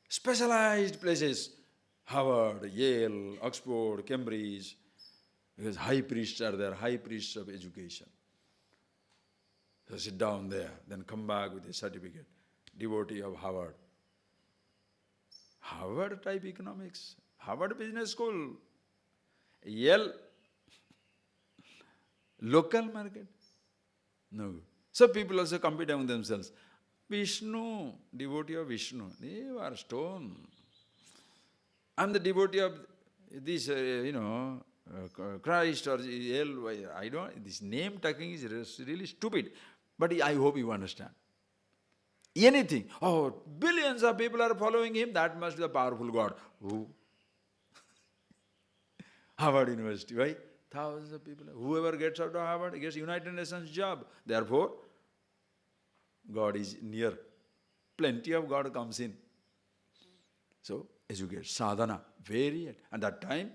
Specialized places, Harvard, Yale, Oxford, Cambridge, because high priests are there, high priests of education. So sit down there, then come back with a certificate, devotee of Harvard. Harvard type economics, Harvard Business School, Yale, local market. No. So people also compete among themselves. Vishnu, devotee of Vishnu, they are stone. I'm the devotee of this, Christ or Yale. I don't, this name taking is really stupid. But I hope you understand. Anything. Oh, billions of people are following him, that must be the powerful God. Who? Harvard University, right? Thousands of people. Whoever gets out of Harvard gets United Nations job. Therefore, God is near. Plenty of God comes in. So, educate. Sadhana. Very. At that time,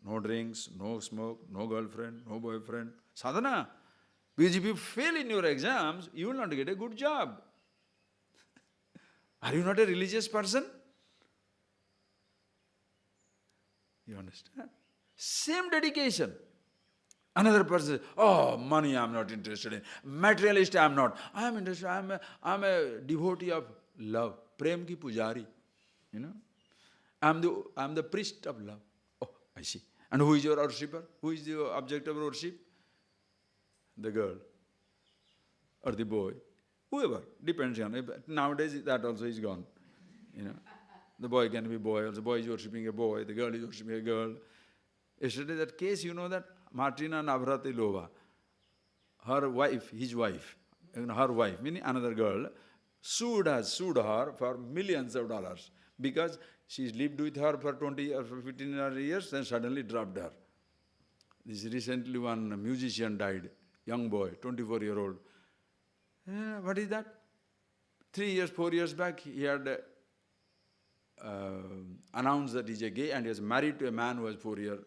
no drinks, no smoke, no girlfriend, no boyfriend. Sadhana. Because if you fail in your exams, you will not get a good job. Are you not a religious person? You understand? Same dedication. Another person says, oh, money I am not interested in. Materialist I am not. I am interested. I am a devotee of love. Prem ki pujari. I am the priest of love. Oh, I see. And who is your worshipper? Who is the object of worship? The girl. or the boy, whoever, depends on it. Nowadays that also is gone. The boy can be boy, also boy is worshipping a boy, the girl is worshipping a girl. Yesterday that case, that Martina Navratilova, her wife, his wife, her wife, meaning another girl, sued her for millions of dollars because she lived with her for 20 or 15 years, then suddenly dropped her. This recently one musician died, young boy, 24-year-old. What is that? 3 years, 4 years back, he had announced that he's a gay and he was married to a man who was 4 years,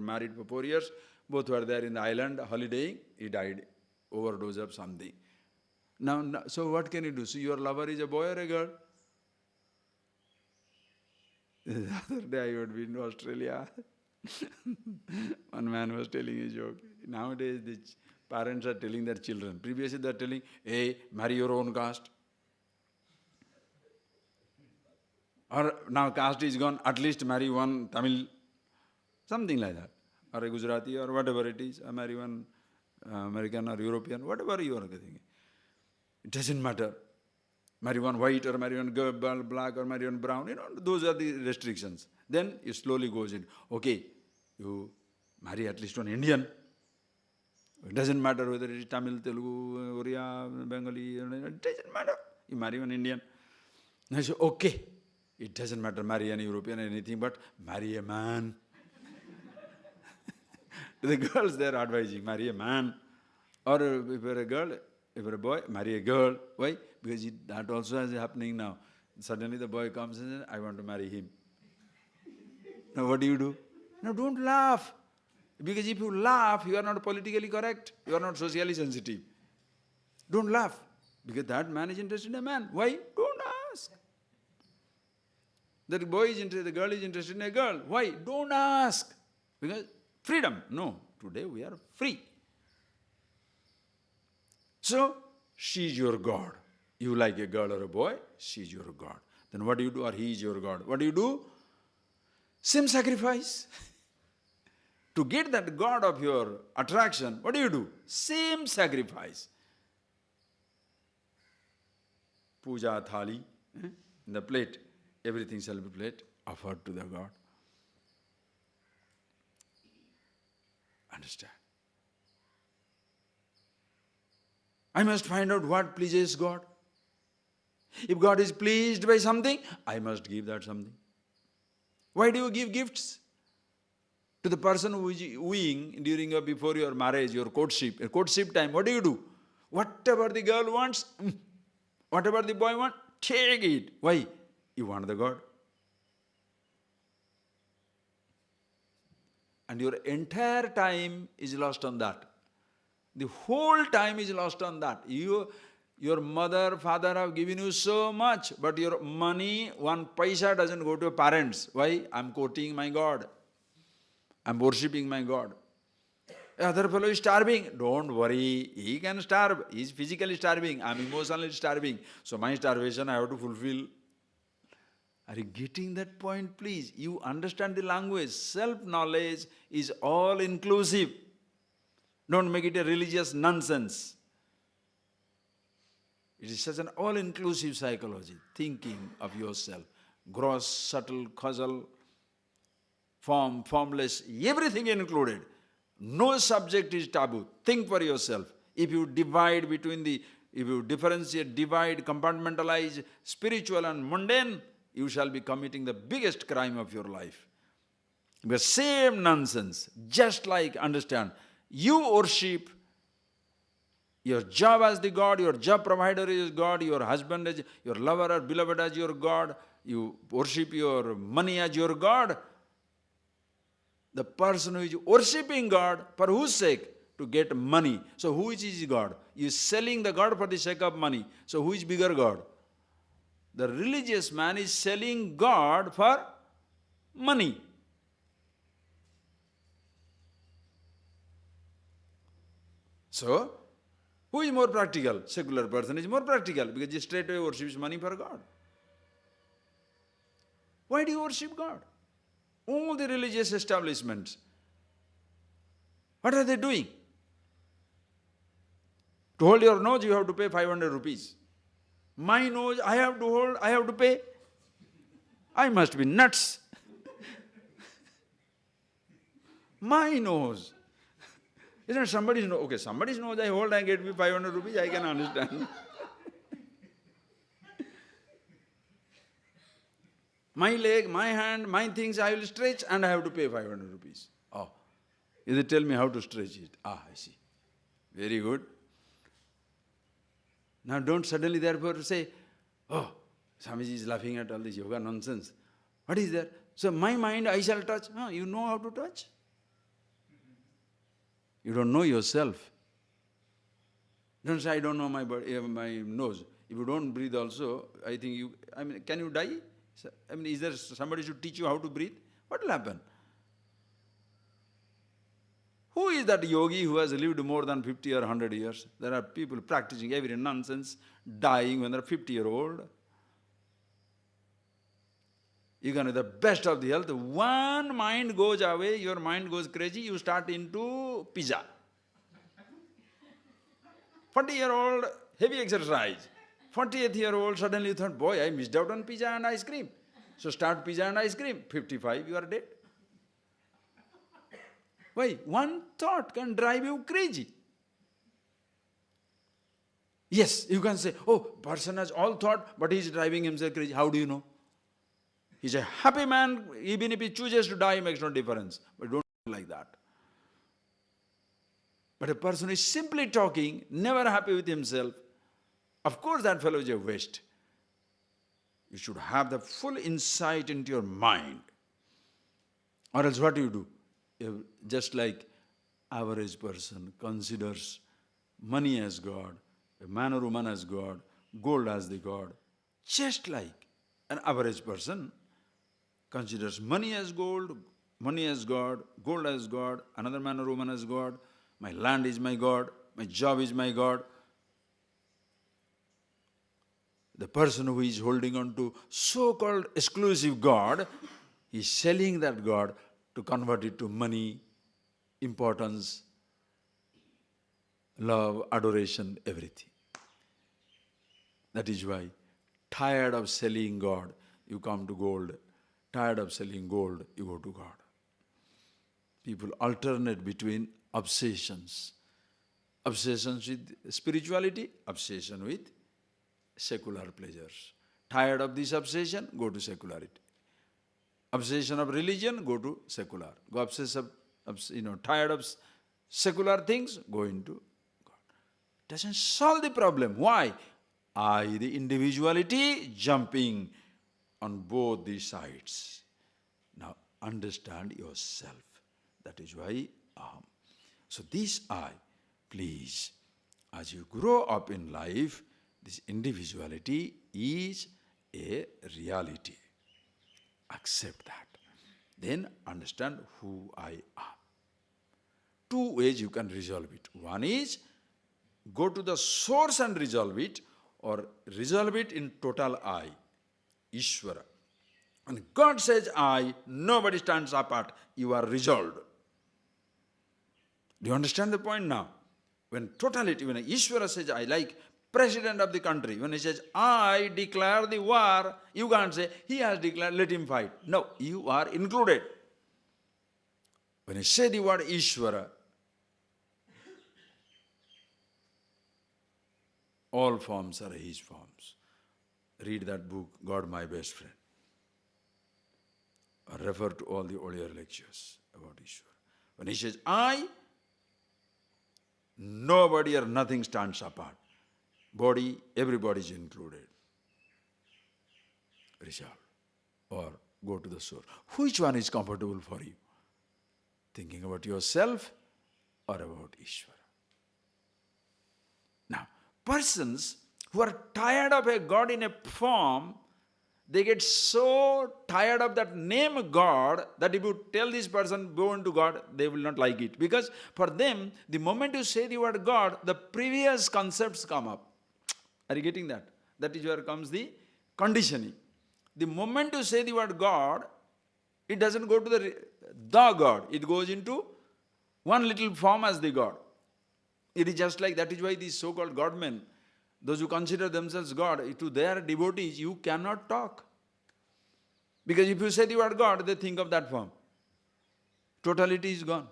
married for 4 years. Both were there in the island holidaying. He died, overdose of something. Now, so what can you do? So your lover is a boy or a girl? The other day I would be in Australia. One man was telling a joke. Nowadays the parents are telling their children. Previously they are telling, hey, marry your own caste. Or now caste is gone, at least marry one Tamil, something like that. Or a Gujarati or whatever it is, marry one American or European, whatever you are thinking. It doesn't matter. Marry one white or marry one girl, black or marry one brown, those are the restrictions. Then it slowly goes in, okay, you marry at least one Indian. It doesn't matter whether it is Tamil, Telugu, Oriya, Bengali, it doesn't matter. You marry one Indian. And I say, okay, it doesn't matter, marry an European or anything, but marry a man. The girls, they are advising, marry a man. Or if you are a girl, if you are a boy, marry a girl. Why? Because that also is happening now. Suddenly the boy comes and says, I want to marry him. Now what do? No, don't laugh. Because if you laugh, you are not politically correct. You are not socially sensitive. Don't laugh. Because that man is interested in a man. Why? Don't ask. The boy is interested, the girl is interested in a girl. Why? Don't ask. Because freedom. No, today we are free. So, she is your God. You like a girl or a boy, she is your God. Then what do you do? Or he is your God. What do you do? Same sacrifice. To get that God of your attraction, what do? Same sacrifice. Puja thali, in the plate, everything shall be plate, offered to the God. Understand? I must find out what pleases God. If God is pleased by something, I must give that something. Why do you give gifts? To the person who is wooing during or before your marriage, your courtship time, what do? Whatever the girl wants, whatever the boy wants, take it. Why? You want the God. And your entire time is lost on that. The whole time is lost on that. Your mother, father have given you so much, but your money, 1 paisa doesn't go to your parents. Why? I'm courting my God. I'm worshipping my God. The other fellow is starving. Don't worry, he can starve. He is physically starving. I'm emotionally starving. So my starvation I have to fulfill. Are you getting that point, please? You understand the language. Self-knowledge is all-inclusive. Don't make it a religious nonsense. It is such an all-inclusive psychology, thinking of yourself. Gross, subtle, causal, form, formless, everything included. No subject is taboo. Think for yourself. If you differentiate, divide, compartmentalize spiritual and mundane, you shall be committing the biggest crime of your life. The same nonsense, just like, understand, you worship your job as the God, your job provider is God, your husband as your lover or beloved as your God, you worship your money as your God. The person who is worshipping God, for whose sake? To get money. So who is his God? He is selling the God for the sake of money. So who is bigger God? The religious man is selling God for money. So, who is more practical? Secular person is more practical because he straight away worships money for God. Why do you worship God? All the religious establishments, what are they doing? To hold your nose, you have to pay 500 rupees. My nose, I have to hold, I have to pay. I must be nuts. My nose. Isn't it somebody's nose? Okay, somebody's nose I hold, I get me 500 rupees, I can understand. My leg, my hand, my things I will stretch and I have to pay 500 rupees. Oh, they tell me how to stretch it. Ah, I see. Very good. Now don't suddenly therefore say, oh, Swamiji is laughing at all this yoga nonsense. What is there? So my mind I shall touch. Oh, you know how to touch? You don't know yourself. Don't say, I don't know my body, my nose. If you don't breathe also, I think you, can you die? Is there somebody should teach you how to breathe? What will happen? Who is that yogi who has lived more than 50 or 100 years? There are people practicing every nonsense, dying when they're 50-year-old. You can have the best of the health. One mind goes away, your mind goes crazy, you start into pizza. 40-year-old, heavy exercise. 40th-year-old, suddenly you thought, boy, I missed out on pizza and ice cream. So start pizza and ice cream. 55, you are dead. Why? One thought can drive you crazy. Yes, you can say, oh, person has all thought, but he is driving himself crazy. How do you know? He's a happy man, even if he chooses to die, makes no difference. But don't like that. But a person is simply talking, never happy with himself, of course that fellow is a waste. You should have the full insight into your mind. Or else what do you do? Just like average person considers money as God, a man or woman as God, gold as the God. Just like an average person considers money as gold, money as God, gold as God, another man or woman as God, my land is my God, my job is my God. The person who is holding on to so-called exclusive God is selling that God to convert it to money, importance, love, adoration, everything. That is why, tired of selling God, you come to gold. Tired of selling gold, you go to God. People alternate between obsessions. Obsessions with spirituality, obsession with secular pleasures. Tired of this obsession, go to secularity. Obsession of religion, go to secular. Go tired of secular things, go into God. Doesn't solve the problem. Why? The individuality jumping on both these sides. Now understand yourself. That is why aham. So this I, please, as you grow up in life, this individuality is a reality. Accept that. Then understand who I am. Two ways you can resolve it. One is go to the source and resolve it, or resolve it in total I, Ishvara. When God says I, nobody stands apart. You are resolved. Do you understand the point now? When totality, when Ishvara says I, like President of the country, when he says, I declare the war, you can't say, he has declared, let him fight. No, you are included. When he said the word Ishvara, all forms are his forms. Read that book, God My Best Friend. Or refer to all the earlier lectures about Ishvara. When he says, I, nobody or nothing stands apart. Body, everybody is included. Resolve. Or go to the source. Which one is comfortable for you? Thinking about yourself or about Ishvara? Now, persons who are tired of a God in a form, they get so tired of that name God that if you tell this person, go into God, they will not like it. Because for them, the moment you say the word God, the previous concepts come up. Are you getting that? That is where comes the conditioning. The moment you say the word God, it doesn't go to the God. It goes into one little form as the God. It is just like, that is why these so-called godmen, those who consider themselves God, to their devotees, you cannot talk. Because if you say the word God, they think of that form. Totality is gone.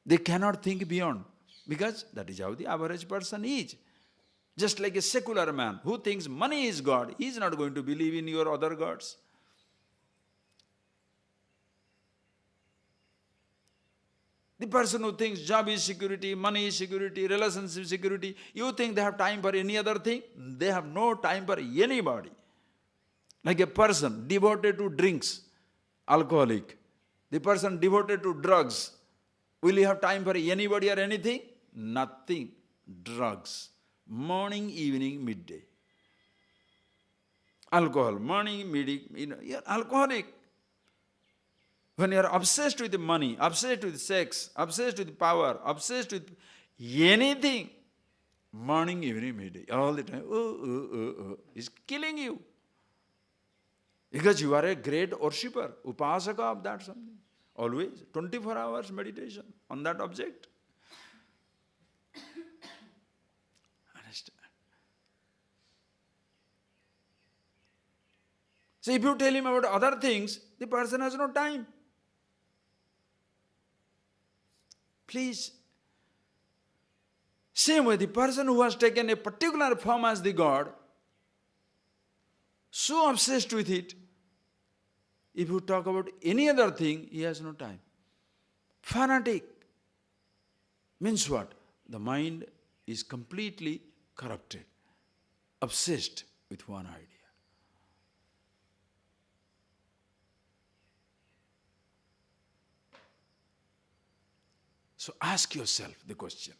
They cannot think beyond, because that is how the average person is. Just like a secular man who thinks money is God, he is not going to believe in your other gods. The person who thinks job is security, money is security, relationship security, you think they have time for any other thing? They have no time for anybody. Like a person devoted to drinks, alcoholic, the person devoted to drugs, will he have time for anybody or anything? Nothing. Drugs. Morning, evening, midday. Alcohol, morning, midday, you're alcoholic. When you are obsessed with money, obsessed with sex, obsessed with power, obsessed with anything, morning, evening, midday, all the time, is killing you. Because you are a great worshipper, upasaka of that something. Always, 24 hours meditation on that object. Understand? So if you tell him about other things, the person has no time. Please. Same way, the person who has taken a particular form as the God, so obsessed with it, if you talk about any other thing, he has no time. Fanatic means what? The mind is completely corrupted, obsessed with one idea. So ask yourself the question.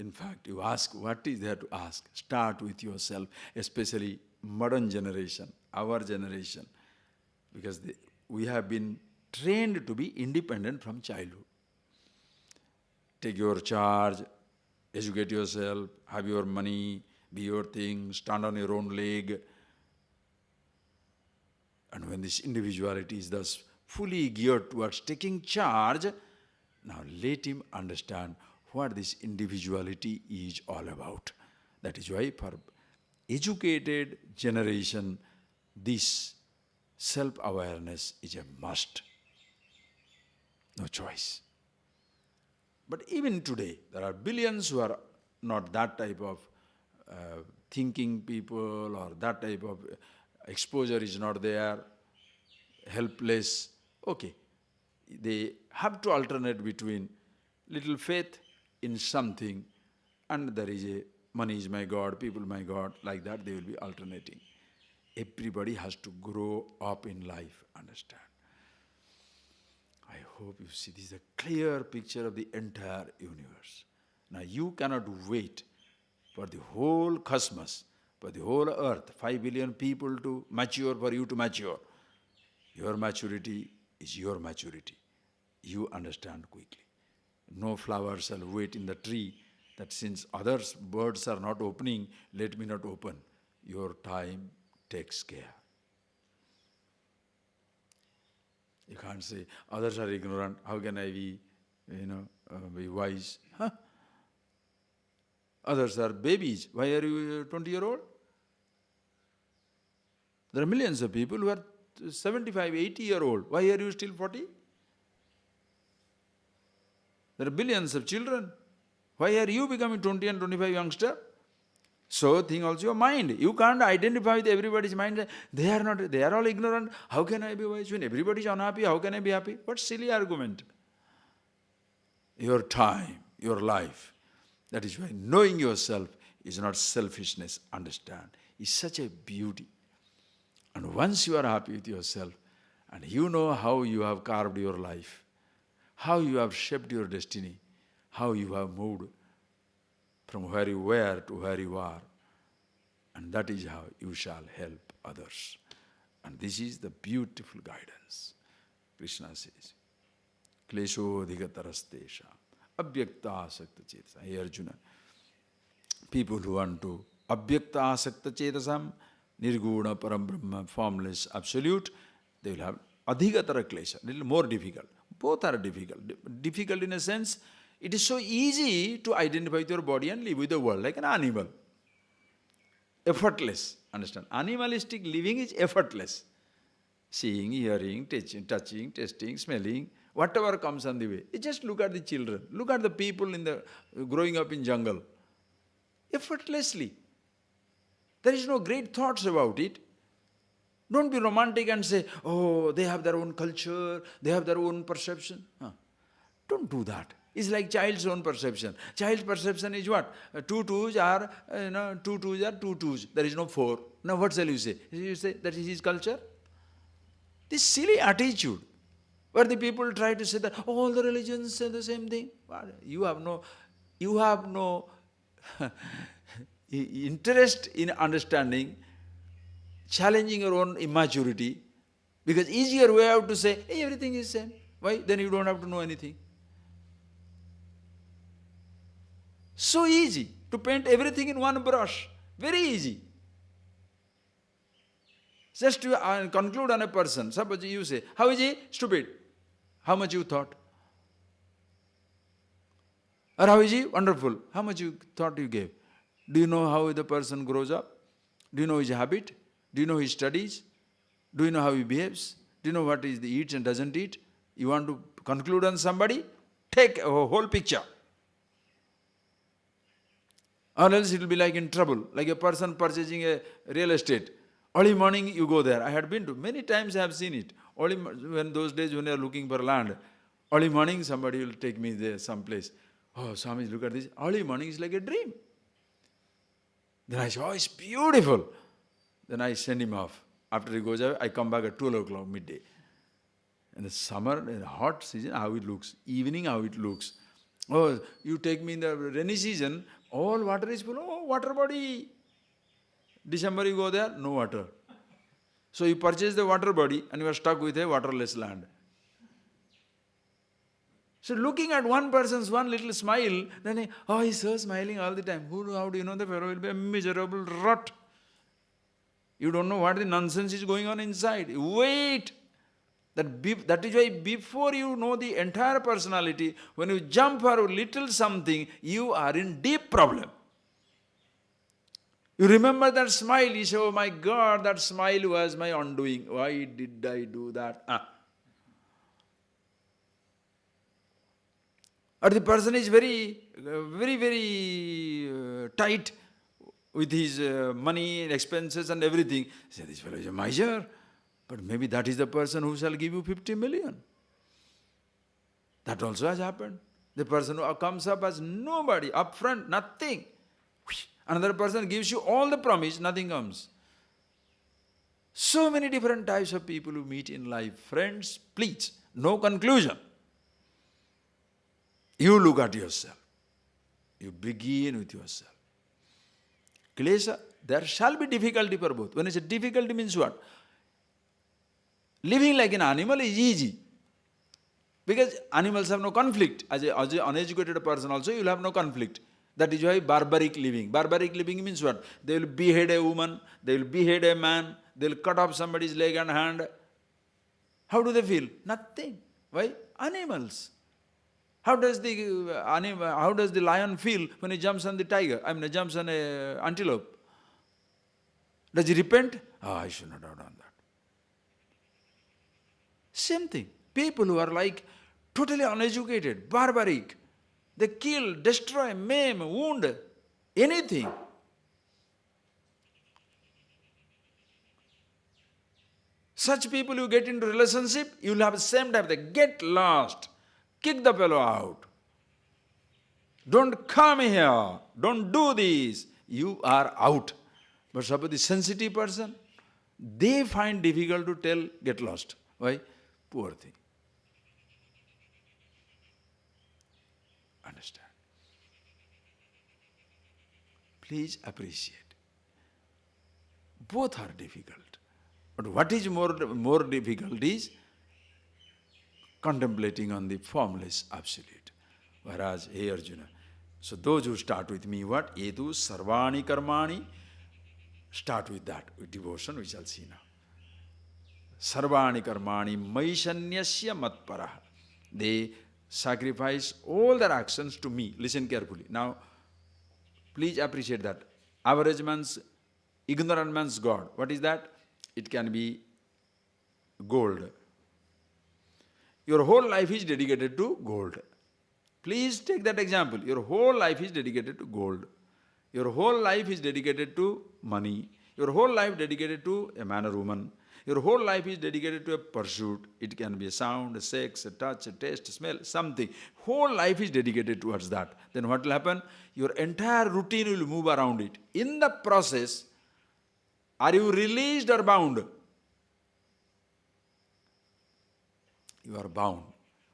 In fact, you ask, what is there to ask? Start with yourself, especially modern generation, our generation, because we have been trained to be independent from childhood. Take your charge, educate yourself, have your money, be your thing, stand on your own leg. And when this individuality is thus fully geared towards taking charge, now let him understand what this individuality is all about. That is why for educated generation, this self-awareness is a must. No choice. But even today, there are billions who are not that type of thinking people, or that type of exposure is not there, helpless. Okay, they have to alternate between little faith in something, and there is a money is my God, people my God, like that they will be alternating. Everybody has to grow up in life, understand. I hope you see this is a clear picture of the entire universe. Now you cannot wait for the whole cosmos, for the whole earth, 5 billion people to mature, for you to mature. Your maturity is your maturity. You understand quickly. No flower shall wait in the tree, that since others, birds are not opening, let me not open. Your time takes care. You can't say, others are ignorant, how can I be, be wise? Huh? Others are babies, why are you 20-year-old? There are millions of people who are 75, 80-year-old, why are you still 40? There are billions of children. Why are you becoming 20 and 25 youngster? So think also your mind. You can't identify with everybody's mind. They are all ignorant. How can I be wise? When everybody is unhappy, how can I be happy? What silly argument. Your time, your life. That is why knowing yourself is not selfishness, understand. It's such a beauty. And once you are happy with yourself, and you know how you have carved your life, how you have shaped your destiny, how you have moved from where you were to where you are. And that is how you shall help others. And this is the beautiful guidance. Krishna says, Klesho dhigatarastesha abhyakta asakta chetasam. Hey Arjuna, people who want to abhyakta asakta chetasam, nirguna param brahma, formless, absolute, they will have adhigatara klesha, little more difficult. Both are difficult. Difficult in a sense, it is so easy to identify with your body and live with the world like an animal. Effortless, understand? Animalistic living is effortless. Seeing, hearing, touching, tasting, smelling, whatever comes on the way. You just look at the children, look at the people growing up in jungle. Effortlessly. There is no great thoughts about it. Don't be romantic and say, oh, they have their own culture, they have their own perception. Don't do that. It's like child's own perception. Child's perception is what? Two twos are two twos. There is no four. Now what shall you say? You say that is his culture? This silly attitude, where the people try to say that all the religions say the same thing. You have no interest in understanding, challenging your own immaturity, because easier way out to say, hey, everything is same. Why? Then you don't have to know anything. So easy to paint everything in one brush. Very easy. Just to conclude on a person, suppose you say, how is he? Stupid. How much you thought? Or how is he? Wonderful. How much you thought you gave? Do you know how the person grows up? Do you know his habit? Do you know his studies? Do you know how he behaves? Do you know what he eats and doesn't eat? You want to conclude on somebody? Take a whole picture. Or else it will be like in trouble, like a person purchasing a real estate. Early morning you go there. I had been to, many times I have seen it. When those days when you are looking for land, early morning somebody will take me there someplace. Oh, Swami, look at this. Early morning is like a dream. Then I say, oh, it's beautiful. Then I send him off. After he goes away, I come back at 12 o'clock midday. In the summer, in the hot season, how it looks. Evening, how it looks. Oh, you take me in the rainy season, all water is full. Oh, water body. December you go there, no water. So you purchase the water body and you are stuck with a waterless land. So looking at one person's one little smile, then he's so smiling all the time. How do you know the fellow will be a miserable rot? You don't know what the nonsense is going on inside. Wait! That is why before you know the entire personality, when you jump for a little something, you are in deep problem. You remember that smile, you say, oh my God, that smile was my undoing. Why did I do that? Or the person is very tight with his money and expenses and everything. You say, this fellow is a miser. But maybe that is the person who shall give you 50 million. That also has happened. The person who comes up as nobody, upfront, nothing. Another person gives you all the promise, nothing comes. So many different types of people who meet in life. Friends, please, no conclusion. You look at yourself. You begin with yourself. Klesha, there shall be difficulty for both. When I say difficulty means what? Living like an animal is easy. Because animals have no conflict. As an uneducated person also, you will have no conflict. That is why barbaric living. Barbaric living means what? They will behead a woman, they will behead a man, they will cut off somebody's leg and hand. How do they feel? Nothing. Why? Animals. How does the lion feel when he jumps on the tiger? I mean, he jumps on an antelope. Does he repent? I should not have done that. Same thing. People who are like totally uneducated, barbaric, they kill, destroy, maim, wound, anything. Such people you get into relationship, you will have the same type. They get lost. Kick the fellow out. Don't come here. Don't do this. You are out. But suppose the sensitive person, they find difficult to tell, get lost. Why? Poor thing. Understand? Please appreciate. Both are difficult. But what is more difficult is contemplating on the formless absolute. Whereas, hey Arjuna, so those who start with me, what? Edu sarvani karmani, start with that, with devotion, we shall see now. Sarvani karmani maishanyasya matparaha. They sacrifice all their actions to me. Listen carefully. Now, please appreciate that. Average man's, ignorant man's God. What is that? It can be gold. Your whole life is dedicated to gold. Please take that example. Your whole life is dedicated to gold. Your whole life is dedicated to money. Your whole life dedicated to a man or woman. Your whole life is dedicated to a pursuit. It can be a sound, a sex, a touch, a taste, a smell, something. Whole life is dedicated towards that. Then what will happen? Your entire routine will move around it. In the process, are you released or bound? You are bound.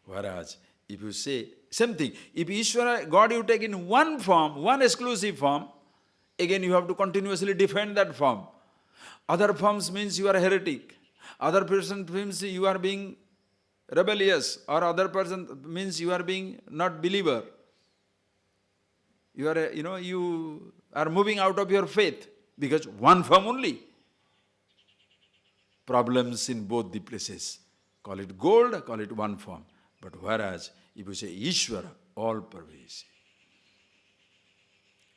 Whereas, if you say, same thing, if Ishvara, God you take in one form, one exclusive form, again you have to continuously defend that form. Other forms means you are a heretic. Other person means you are being rebellious. Or other person means you are being not believer. You are, you are moving out of your faith. Because one form only. Problems in both the places. Call it gold, call it one form. But whereas, if you say Ishvara, all pervasive.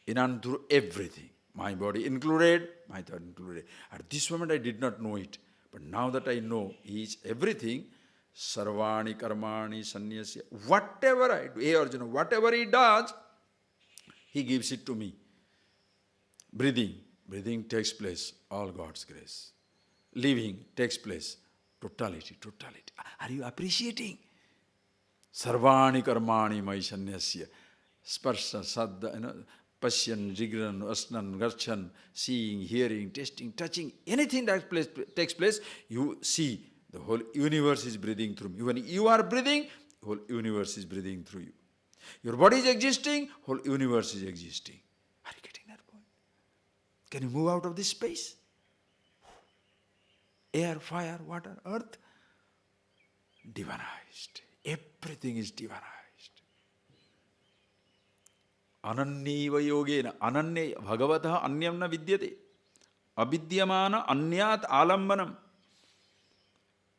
In and through everything. My body included, my thought included. At this moment I did not know it. But now that I know He is everything, Sarvani Karmani Sanyasya, whatever I do, hey Arjuna, whatever He does, He gives it to me. Breathing takes place, all God's grace. Living takes place, totality. Are you appreciating? Sarvani Karmani Mai Sanyasya, Sparsha, Saddha, Pashyan, Jigran, Asnan, Garchan, seeing, hearing, tasting, touching, anything that takes place, you see the whole universe is breathing through me. When you are breathing, the whole universe is breathing through you. Your body is existing, whole universe is existing. Are you getting that point? Can you move out of this space? Air, fire, water, earth, divinized. Everything is divinized. Ananyeva yogena, ananya bhagavataha anyam na vidyate. Avidyamana anyat alambanam.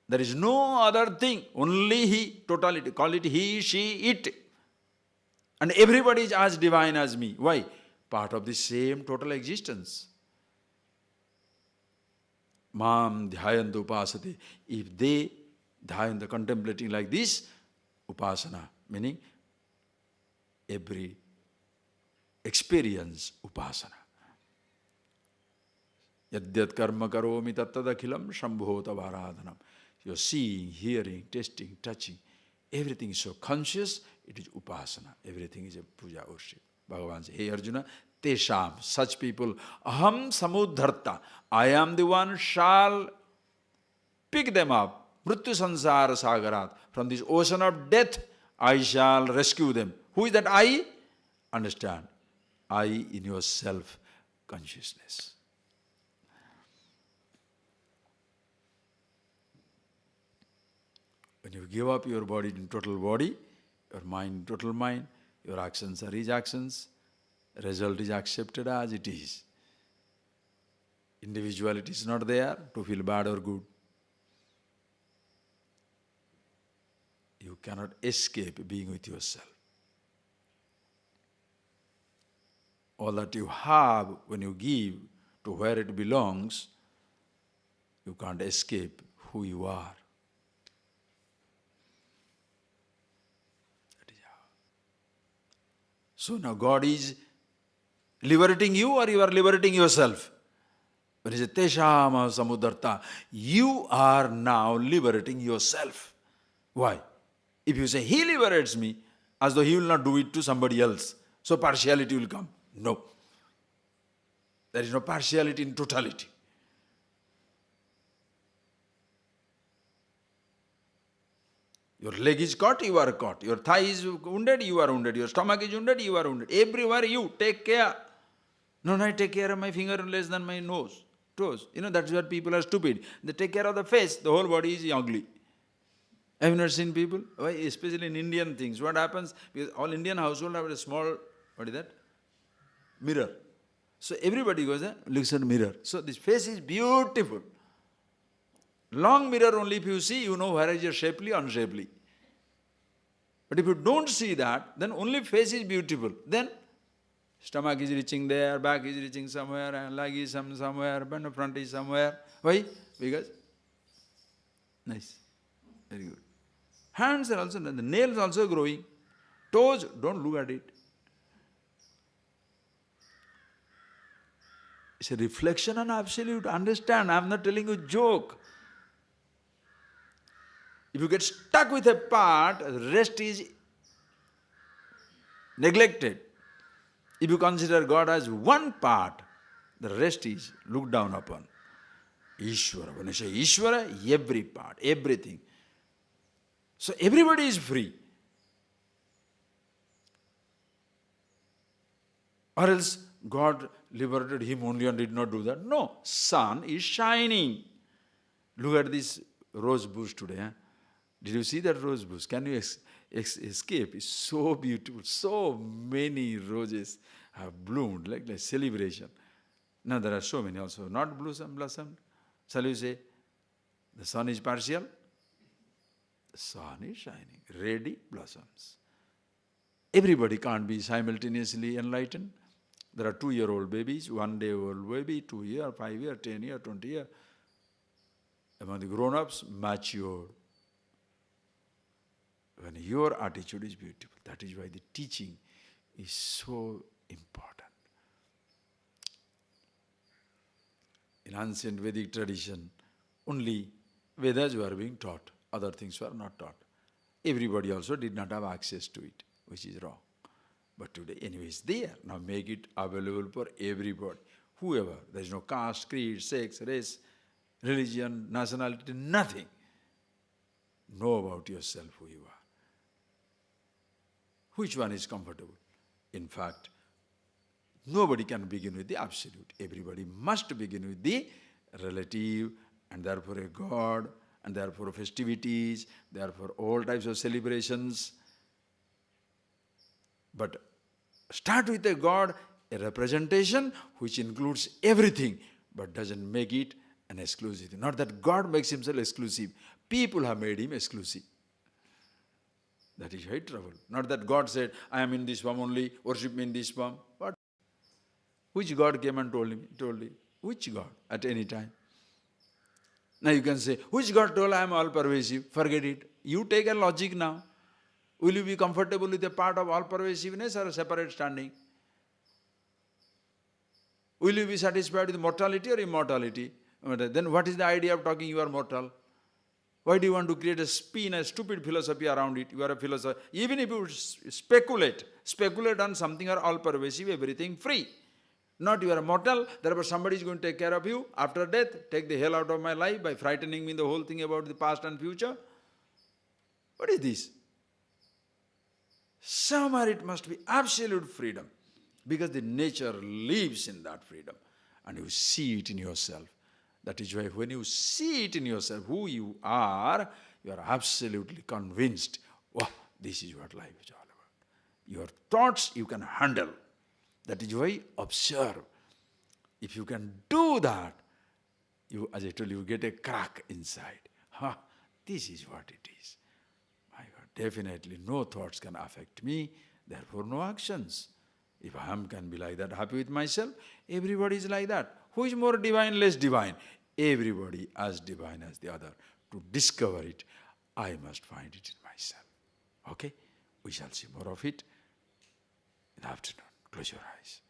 There is no other thing, only He, totality. Call it He, She, It. And everybody is as divine as me. Why? Part of the same total existence. Mam dhyayantu upasate. If they dhyayantu contemplating like this, upasana, meaning every experience upasana. Yadyat karma karomi tattadakhilam shambhota varadhanam. You're seeing, hearing, tasting, touching. Everything is so conscious, it is upasana. Everything is a puja worship. Bhagavan says, hey Arjuna, tesham, such people, aham samudharta. I am the one shall pick them up. Mrityu sansara sagarat. From this ocean of death, I shall rescue them. Who is that I? Understand. I in your self-consciousness. When you give up your body in total body, your mind in total mind, your actions are His actions, result is accepted as it is. Individuality is not there to feel bad or good. You cannot escape being with yourself. All that you have, when you give to where it belongs, you can't escape who you are. That is how. So now God is liberating you or you are liberating yourself? When He says, Teshama Samudarta, you are now liberating yourself. Why? If you say, He liberates me, as though He will not do it to somebody else, so partiality will come. No. There is no partiality in totality. Your leg is caught, you are caught. Your thigh is wounded, you are wounded. Your stomach is wounded, you are wounded. Everywhere you take care. No, I take care of my finger less than my nose, toes. That's where people are stupid. They take care of the face, the whole body is ugly. Have you not seen people? Why? Especially in Indian things. What happens? Because all Indian households have a small, what is that? Mirror. So everybody goes there, looks at the mirror. So this face is beautiful. Long mirror only if you see, you know where is your shapely, unshapely. But if you don't see that, then only face is beautiful. Then stomach is reaching there, back is reaching somewhere, and leg is somewhere, and front is somewhere. Why? Because nice, very good. Hands are also, the nails also growing. Toes, don't look at it. It's a reflection on absolute. Understand, I'm not telling you a joke. If you get stuck with a part, the rest is neglected. If you consider God as one part, the rest is looked down upon. Ishvara. When you say Ishvara, every part, everything. So everybody is free. Or else God liberated him only and did not do that. No, sun is shining. Look at this rose bush today. Huh? Did you see that rose bush? Can you escape? It's so beautiful. So many roses have bloomed like celebration. Now there are so many also not blossomed. Shall you say the sun is partial? The sun is shining. Ready blossoms. Everybody can't be simultaneously enlightened. There are 2-year-old babies, 1-day-old baby, 2 year, 5 year, 10 year, 20 year. Among the grown-ups, matured. When your attitude is beautiful, that is why the teaching is so important. In ancient Vedic tradition, only Vedas were being taught, other things were not taught. Everybody also did not have access to it, which is wrong. But today, anyway, it's there. Now make it available for everybody, whoever. There is no caste, creed, sex, race, religion, nationality, nothing. Know about yourself who you are. Which one is comfortable? In fact, nobody can begin with the absolute. Everybody must begin with the relative, and therefore a God, and therefore festivities, therefore all types of celebrations. But start with a God, a representation which includes everything, but doesn't make it an exclusive. Not that God makes himself exclusive. People have made him exclusive. That is high trouble. Not that God said, I am in this form only, worship me in this form. What? Which God came and told him? Which God at any time? Now you can say, which God told I am all pervasive? Forget it. You take a logic now. Will you be comfortable with a part of all pervasiveness or a separate standing? Will you be satisfied with mortality or immortality? Then what is the idea of talking you are mortal? Why do you want to create a stupid philosophy around it? You are a philosopher. Even if you speculate on something or all pervasive, everything free. Not you are mortal, therefore somebody is going to take care of you after death, take the hell out of my life by frightening me the whole thing about the past and future. What is this? Somewhere it must be absolute freedom, because the nature lives in that freedom and you see it in yourself. That is why when you see it in yourself, who you are absolutely convinced, oh, this is what life is all about. Your thoughts you can handle. That is why observe. If you can do that, you, as I told you, get a crack inside. This is what it is. My God, definitely no thoughts can affect me, therefore no actions. If I can be like that, happy with myself, everybody is like that. Who is more divine, less divine? Everybody as divine as the other. To discover it, I must find it in myself. Okay? We shall see more of it in the afternoon. Close your eyes.